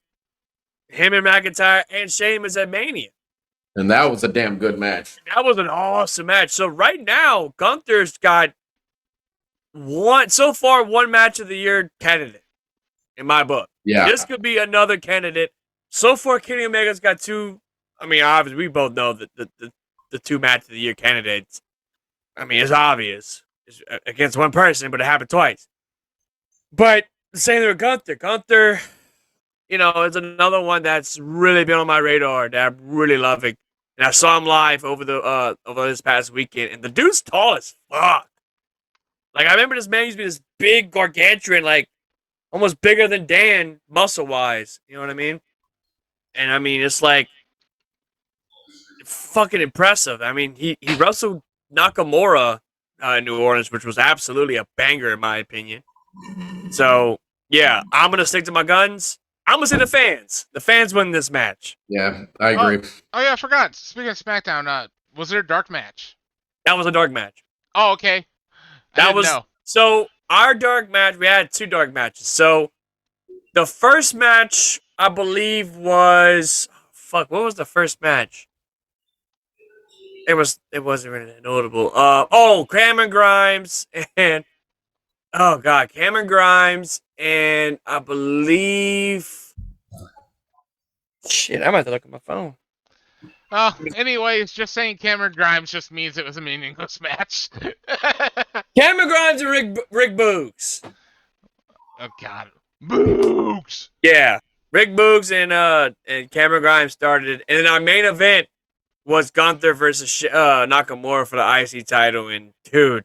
him and McIntyre and Sheamus at Mania. And that was a damn good match. That was an awesome match. So right now, Gunther's got one match of the year candidate in my book. Yeah. This could be another candidate. So far, Kenny Omega's got two. I mean, obviously, we both know that the two match of the year candidates. I mean, it's obvious. It's against one person, but it happened twice. But the same thing with Gunther. Gunther, is another one that's really been on my radar that I'm really loving. And I saw him live over this past weekend, and the dude's tall as fuck. Like, I remember this man used to be this big gargantuan, like, almost bigger than Dan, muscle-wise. You know what I mean? And, I mean, it's, like, fucking impressive. I mean, he wrestled Nakamura in New Orleans, which was absolutely a banger, in my opinion. So, yeah, I'm going to stick to my guns. I'm going to say the fans. The fans win this match. Yeah, I agree. Oh, yeah, I forgot. Speaking of SmackDown, was there a dark match? That was a dark match. Oh, okay. So our dark match, we had two dark matches. So the first match, I believe, was what was the first match? It wasn't really notable. Cameron Grimes and Cameron Grimes and I believe shit, I might have to look at my phone. Oh, anyways, just saying Cameron Grimes just means it was a meaningless match. Cameron Grimes and Rick Boogs. Oh God, Boogs. Yeah, Rick Boogs and Cameron Grimes started it, and then our main event was Gunther versus Nakamura for the IC title, and dude,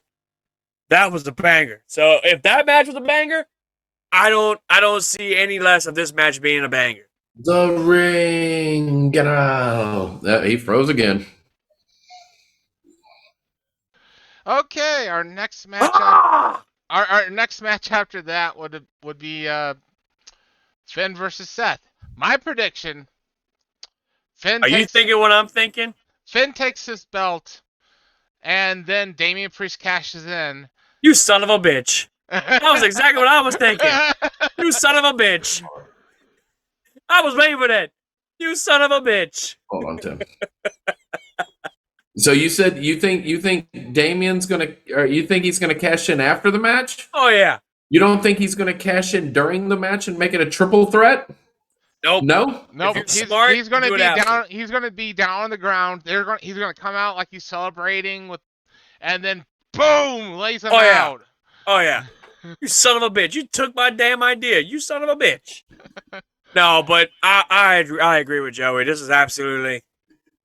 that was the banger. So if that match was a banger, I don't see any less of this match being a banger. The ring, get out. He froze again. Okay, our next match. Our next match after that would be Finn versus Seth. My prediction. You thinking what I'm thinking? Finn takes his belt, and then Damian Priest cashes in. You son of a bitch. That was exactly what I was thinking. You son of a bitch. I was waiting for that. You son of a bitch. Hold on, Tim. So you said you think Damian's gonna, or you think he's gonna cash in after the match? Oh yeah. You don't think he's gonna cash in during the match and make it a triple threat? Nope. No. He's gonna be down. He's gonna be down on the ground. He's gonna come out like he's celebrating and then boom, lays him out. Oh yeah. You son of a bitch. You took my damn idea. You son of a bitch. No, but I agree with Joey. This is going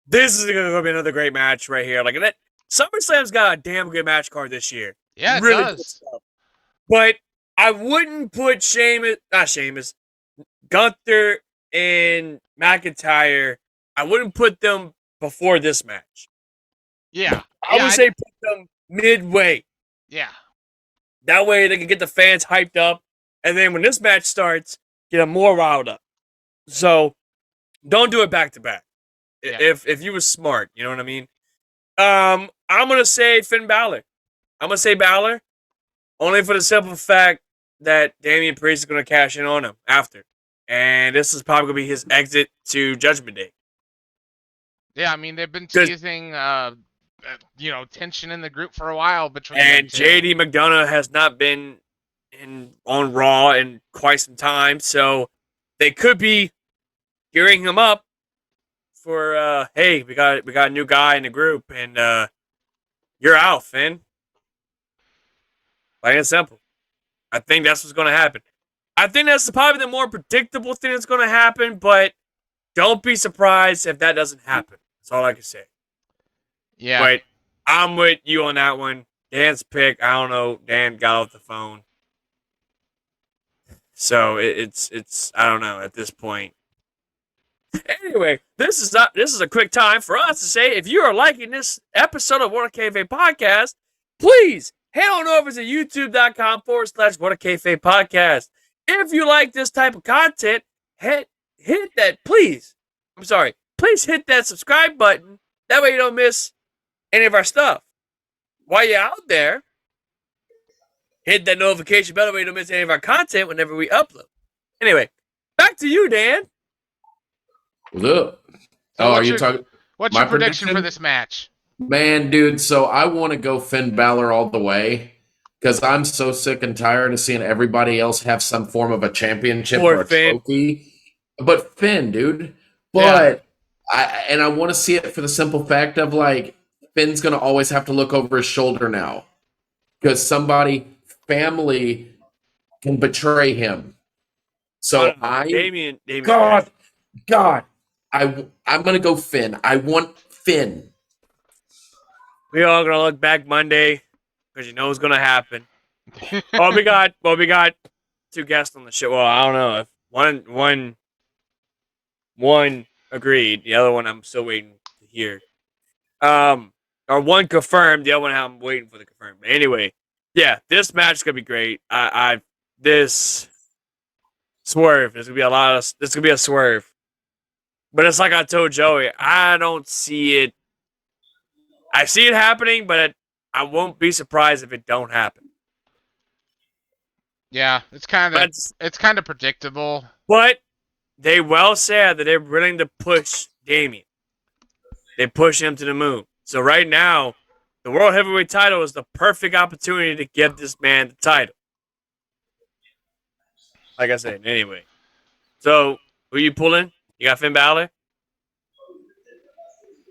to be another great match right here. Like that, SummerSlam's got a damn good match card this year. Yeah, it really does. But I wouldn't put Gunther and McIntyre. I wouldn't put them before this match. Yeah. I would say put them midway. Yeah. That way they can get the fans hyped up. And then when this match starts, get them more riled up. So don't do it back to back. Yeah. If you were smart, you know what I mean? I'm gonna say Finn Balor. I'm gonna say Balor, only for the simple fact that Damian Priest is gonna cash in on him after, and this is probably gonna be his exit to Judgment Day. Yeah, I mean they've been teasing, tension in the group for a while between. And JD McDonough has not been on Raw in quite some time, so they could be gearing him up for hey, we got a new guy in the group, and you're out, Finn. Plain and simple. I think that's what's going to happen. I think that's probably the more predictable thing that's going to happen, but don't be surprised if that doesn't happen. That's all I can say. Yeah. But I'm with you on that one. Dan's pick, I don't know. Dan got off the phone. So it's I don't know at this point. Anyway, this is a quick time for us to say if you are liking this episode of What a Kayfabe Podcast, please head on over to youtube.com/What a Kayfabe Podcast. If you like this type of content, hit that, please. I'm sorry. Please hit that subscribe button. That way you don't miss any of our stuff. While you're out there, hit that notification bell. That way you don't miss any of our content whenever we upload. Anyway, back to you, Dan. What's up? So Oh, are you talking? What's my your prediction for this match? Man, dude, so I want to go Finn Balor all the way because I'm so sick and tired of seeing everybody else have some form of a championship or a trophy. But Finn, dude. But I want to see it for the simple fact of like Finn's gonna always have to look over his shoulder now because family can betray him. So Damien, God, I'm gonna go Finn. I want Finn. We all gonna look back Monday because you know what's gonna happen. we got two guests on the show. Well, I don't know if one agreed, the other one I'm still waiting to hear. Or one confirmed, the other one I'm waiting for the confirmed. But anyway, yeah, this match is gonna be great. This swerve. There's gonna be a swerve. But it's like I told Joey, I don't see it. I see it happening, but I won't be surprised if it don't happen. Yeah, it's kind of predictable. But they well said that they're willing to push Damien. They push him to the moon. So right now, the World Heavyweight title is the perfect opportunity to give this man the title. Like I said, anyway. So, who you pulling? You got Finn Balor?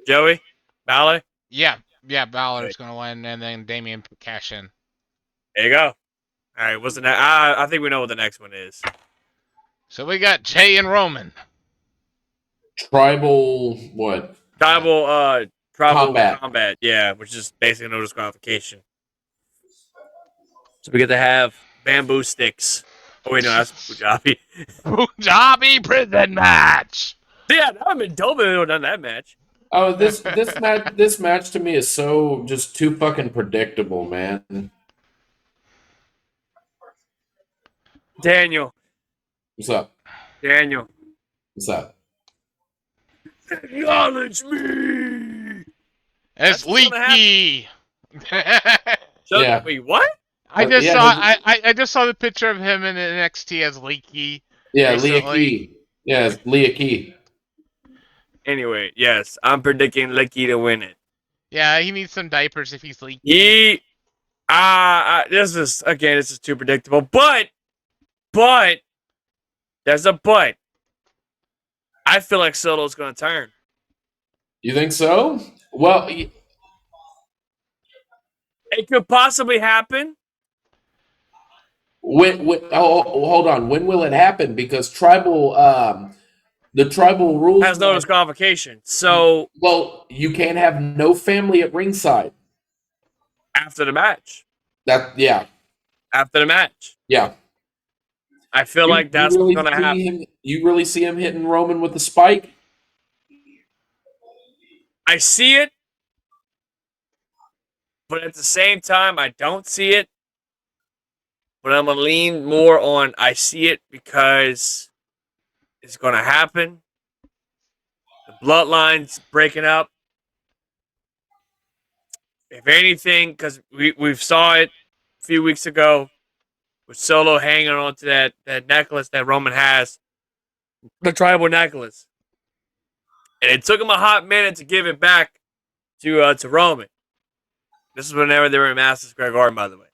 Joey? Balor? Yeah, Balor's going to win, and then Damien cash in. There you go. All right, what's the next? I think we know what the next one is. So we got Jay and Roman. Tribal what? Tribal combat. Yeah, which is basically no disqualification. So we get to have bamboo sticks. Oh wait, no, that's Punjabi. Punjabi prison match. Yeah, that would have been dope if they would have done that match. Oh, this match to me is so just too fucking predictable, man. Daniel. What's up? Daniel. What's up? Acknowledge me. It's leaky. Yeah. Wait, what? I just saw the picture of him in NXT as Leaky. Yeah, recently. Leah Key. Yeah, it's Leah Key. Anyway, yes, I'm predicting Licky to win it. Yeah, he needs some diapers if he's leaky. This is too predictable. But there's a but. I feel like Solo's going to turn. You think so? Well, it could possibly happen. Hold on. When will it happen? Because the tribal rules Has no disqualification. So, well, you can't have no family at ringside after the match. After the match. Yeah. I feel like that's what's going to happen. You really see him hitting Roman with the spike? I see it, but at the same time, I don't see it. But I'm going to lean more on I see it because it's going to happen. The bloodline's breaking up. If anything, because we saw it a few weeks ago with Solo hanging on to that necklace that Roman has, the tribal necklace. And it took him a hot minute to give it back to Roman. This is whenever they were in Madison Square Garden, by the way.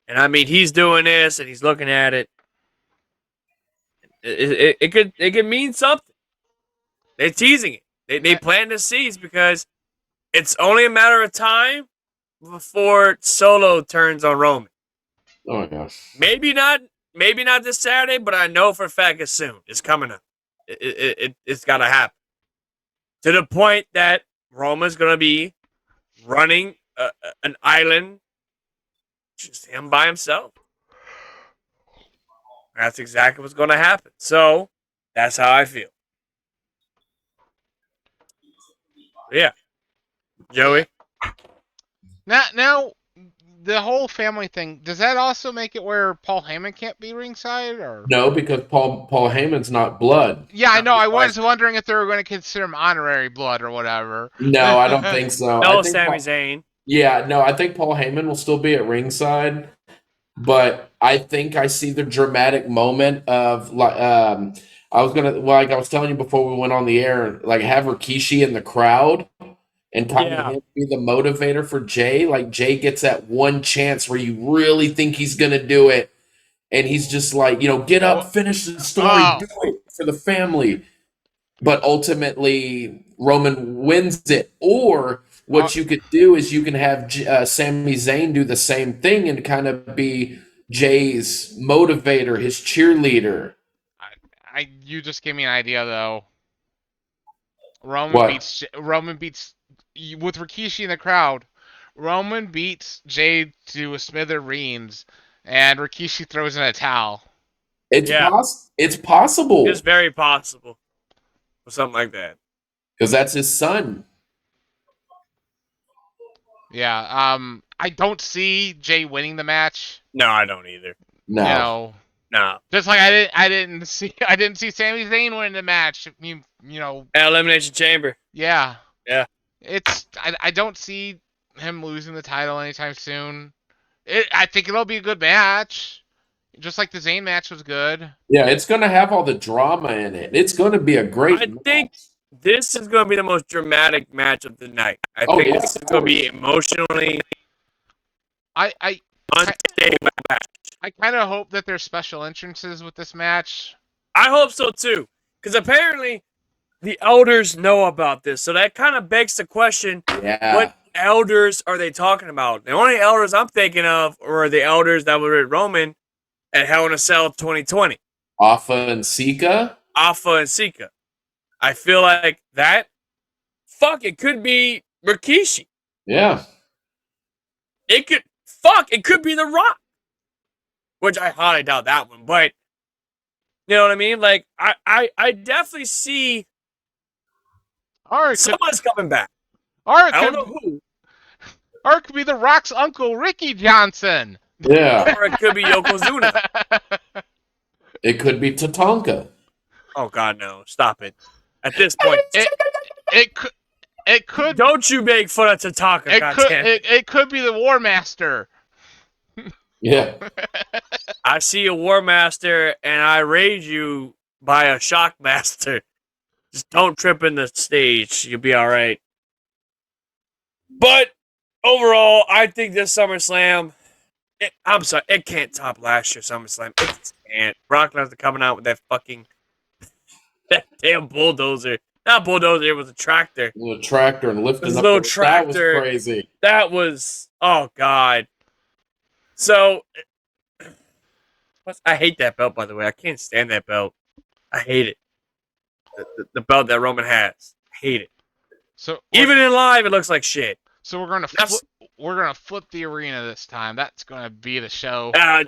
And I mean, he's doing this and he's looking at it. It could mean something. They're teasing it. They plan to seize because it's only a matter of time before Solo turns on Roman. Oh my gosh. Maybe not this Saturday, but I know for a fact it's soon. It's coming up. It's gotta happen. To the point that Roman's gonna be running an island, just him by himself. That's exactly what's going to happen. So that's how I feel. Yeah, Joey. Now, the whole family thing, does that also make it where Paul Heyman can't be ringside, or? No, because Paul Heyman's not blood. Yeah, I know. I was Like- wondering if they were going to consider him honorary blood or whatever. No, I don't think so. No, I think Sami Paul- Zayn. Yeah, no, I think Paul Heyman will still be at ringside, but I think I see the dramatic moment of I was gonna like I was telling you before we went on the air, like have Rikishi in the crowd and kind of Yeah. him be the motivator for Jay. Like Jay gets that one chance where you really think he's gonna do it, and he's just like, get up, finish the story, Oh. do it for the family. But ultimately, Roman wins it. Or what you could do is you can have Sami Zayn do the same thing and kind of be Jay's motivator, his cheerleader. You just gave me an idea though. Roman What? beats with Rikishi in the crowd. Roman beats Jay to a smithereens, and Rikishi throws in a towel. It's Yeah. it's possible It's very possible. Or something like that. because that's his son. Yeah. I don't see Jay winning the match. No, I don't either. No. You know, No. just like I didn't see Sami Zayn win the match. You know, Elimination Chamber. yeah. Yeah. I don't see him losing the title anytime soon. I think it'll be a good match. Just like the Zayn match was good. Yeah, it's going to have all the drama in it. It's going to be a great I think this is going to be the most dramatic match of the night. I Oh, think yeah, this is of going to be emotionally I unstable match. I kind of hope that there's special entrances with this match. I hope so too, because apparently the elders know about this. So that kind of begs the question: Yeah. what elders are they talking about? The only elders I'm thinking of are the elders that were with Roman at Hell in a Cell 2020. Alpha and Sika? Alpha and Sika. I feel like that. Fuck, it could be Rikishi. Yeah. It could be The Rock. Which I highly doubt that one, but you know what I mean? Like I definitely see someone's coming back. I don't know who. Or it could be The Rock's uncle, Ricky Johnson. Yeah. Or it could be Yokozuna. It could be Tatanka. Oh God, no! Stop it! At this point, it could. Don't you make fun of Tatanka? It could be the War Master. Yeah. I see a War Master and I raid you by a Shockmaster. Just don't trip in the stage. You'll be all right. But overall, I think this SummerSlam. I'm sorry, it can't top last year's SummerSlam. It can't. Brock Lesnar coming out with that damn bulldozer. Not bulldozer, it was a tractor. A tractor and lifting up. Little That was tractor. crazy. That was, oh God. So, I hate that belt, by the way. I can't stand that belt. I hate it. The belt that Roman has. I hate it. So even in live, it looks like shit. So we're gonna flip the arena this time. That's gonna be the show. I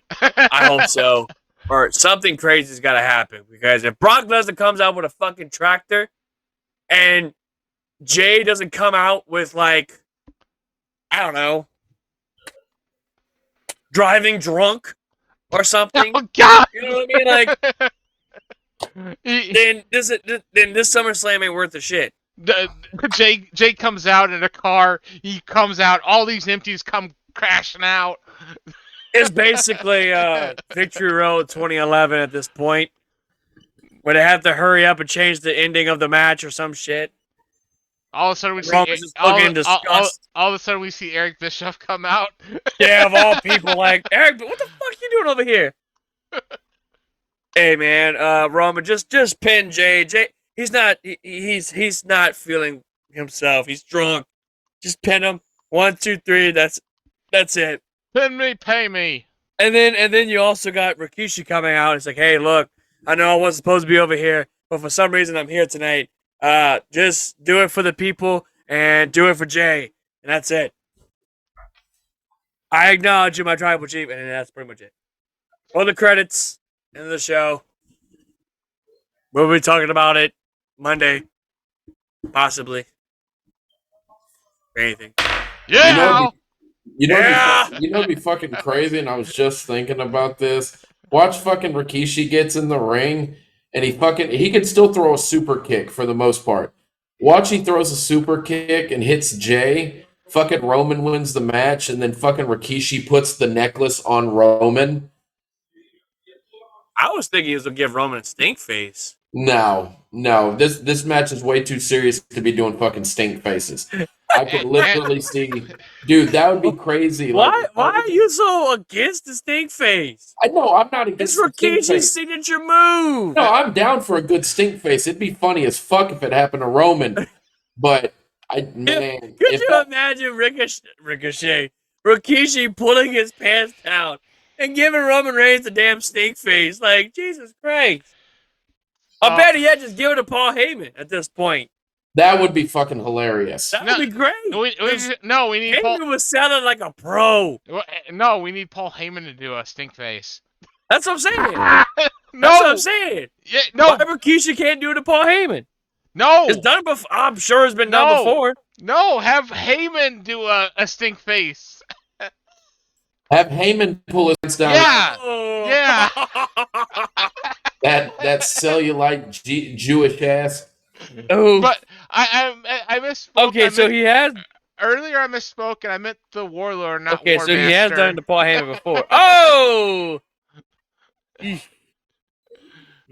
hope so. Or something crazy's got to happen, because if Brock Lesnar comes out with a fucking tractor and Jay doesn't come out with, like, I don't know, driving drunk or something. Oh God! You know what I mean? Like, then this SummerSlam ain't worth the shit. Jay comes out in a car. He comes out. All these empties come crashing out. It's basically Victory Road 2011 at this point, where they have to hurry up and change the ending of the match or some shit. All of a sudden we see all of a sudden we see Eric Bischoff come out. Yeah, of all people, like, Eric, what the fuck you doing over here? Hey man, Roman, just pin Jay. Jay, he's not feeling himself. He's drunk. Just pin him. 1, 2, 3. That's it. Pin me, pay me. And then you also got Rikishi coming out. It's like, hey, look, I know I wasn't supposed to be over here, but for some reason I'm here tonight. Just do it for the people and do it for Jay. And that's it. I acknowledge you, my tribal chief, and that's pretty much it. Roll the credits, end of the show. We'll be talking about it Monday, possibly. Or anything. Yeah. It'd be fucking crazy, and I was just thinking about this. Watch fucking Rikishi gets in the ring, and he can still throw a super kick for the most part. Watch he throws a super kick and hits Jay. Fucking Roman wins the match, and then fucking Rikishi puts the necklace on Roman. I was thinking he was gonna give Roman a stink face. No. This match is way too serious to be doing fucking stink faces. I could literally see, dude, that would be crazy. Why are you so against the stink face? I know, I'm not against It's Rikishi's signature move. No, I'm down for a good stink face. It'd be funny as fuck if it happened to Roman. But could you imagine Rikishi pulling his pants down and giving Roman Reigns the damn stink face? Like, Jesus Christ. I bet he had just give it to Paul Heyman at this point. That would be fucking hilarious. That would be great. We need Heyman Paul. was sounding like a pro. No, we need Paul Heyman to do a stink face. That's what I'm saying. No, That's what I'm saying. Yeah, no. Why Rikishi can't do it to Paul Heyman? No, It's done before. I'm sure it's been done before. No, have Heyman do a stink face. Have Heyman pull his down. Yeah, Oh. yeah. That cellulite Jewish ass. Oh. But I misspoke. Okay, so he has. Earlier I misspoke and I meant the Warlord, not Okay, War so he has Master. done it to Paul Heyman before. Oh!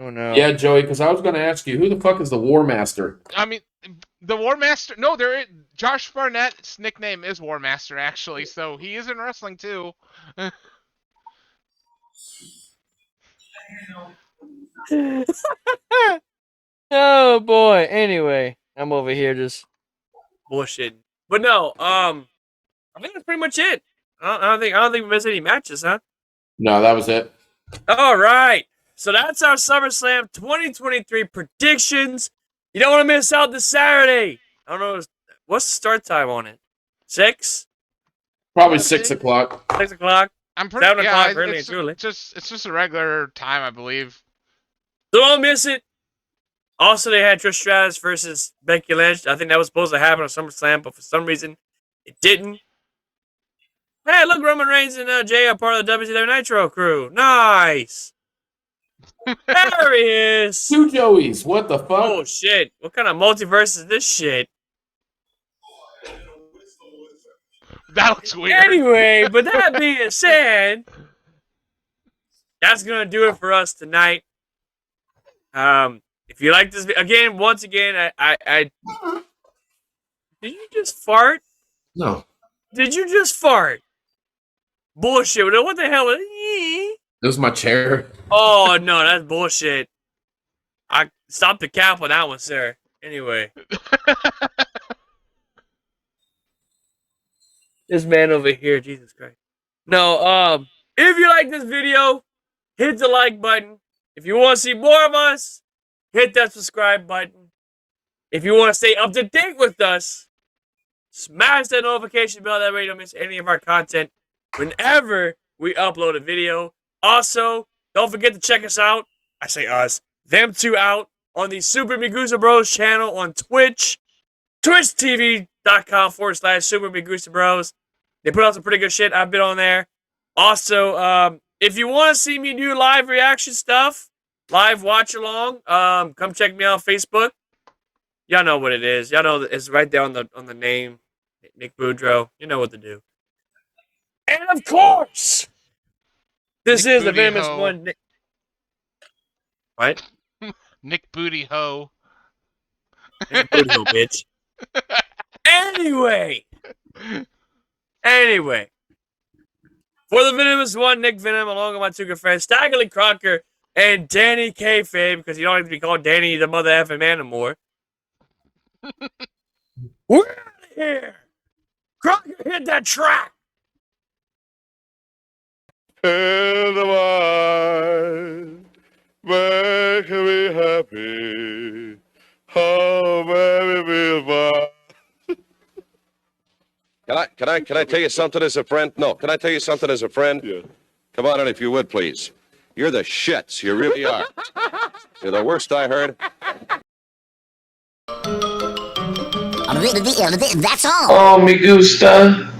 Oh no. Yeah, Joey, because I was going to ask you, who the fuck is the War Master? I mean, the War Master. No, Josh Barnett's nickname is War Master, actually, so he is in wrestling too. Oh boy. Anyway, I'm over here just bullshitting. But no, I think that's pretty much it. I don't think we missed any matches, huh? No, that was it. All right. So that's our SummerSlam 2023 predictions. You don't want to miss out this Saturday. I don't know. What's the start time on it? 6? Probably 6 o'clock. 6 o'clock? I'm pretty 7 o'clock, yeah, really it's and truly. just a regular time, I believe. So don't miss it. Also, they had Trish Stratus versus Becky Lynch. I think that was supposed to happen on SummerSlam, but for some reason, it didn't. Hey, look, Roman Reigns and Jay are part of the WCW Nitro crew. Nice. There he is. 2 Joeys. What the fuck? Oh, shit. What kind of multiverse is this shit? That looks weird. Anyway, but that being said, that's going to do it for us tonight. If you like this, once again, I did you just fart? No. Did you just fart? Bullshit. What the hell? It was my chair. Oh, no, that's bullshit. I stopped the cap on that one, sir. Anyway. This man over here, Jesus Christ. No, if you like this video, hit the like button. If you want to see more of us, hit that subscribe button. If you want to stay up to date with us, smash that notification bell. That way you don't miss any of our content whenever we upload a video. Also, don't forget to check us out. I say us, them two out on the Super Migusa Bros channel on Twitch. TwitchTV.com/Super Migusa Bros. They put out some pretty good shit. I've been on there. Also, if you want to see me do live reaction stuff, live watch along, come check me out on Facebook. Y'all know what it is. Y'all know it's right there on the name, Nick Boudreaux. You know what to do. And of course, this Nick is the Booty famous Ho. one. What? Nick Booty Ho. Nick Booty Ho, bitch. Anyway. For the Venomous one, Nick Venom, along with my two good friends, Staggerly Crocker and Danny Kayfabe, because you don't have to be called Danny the mother effing man anymore. We're out of here. Crocker, hit that track. And the mind, make me happy. How very Can I tell you something as a friend? No, can I tell you something as a friend? Yeah. Come on in if you would, please. You're the shits. You really are. You're the worst I heard. That's all. Oh, me gusta.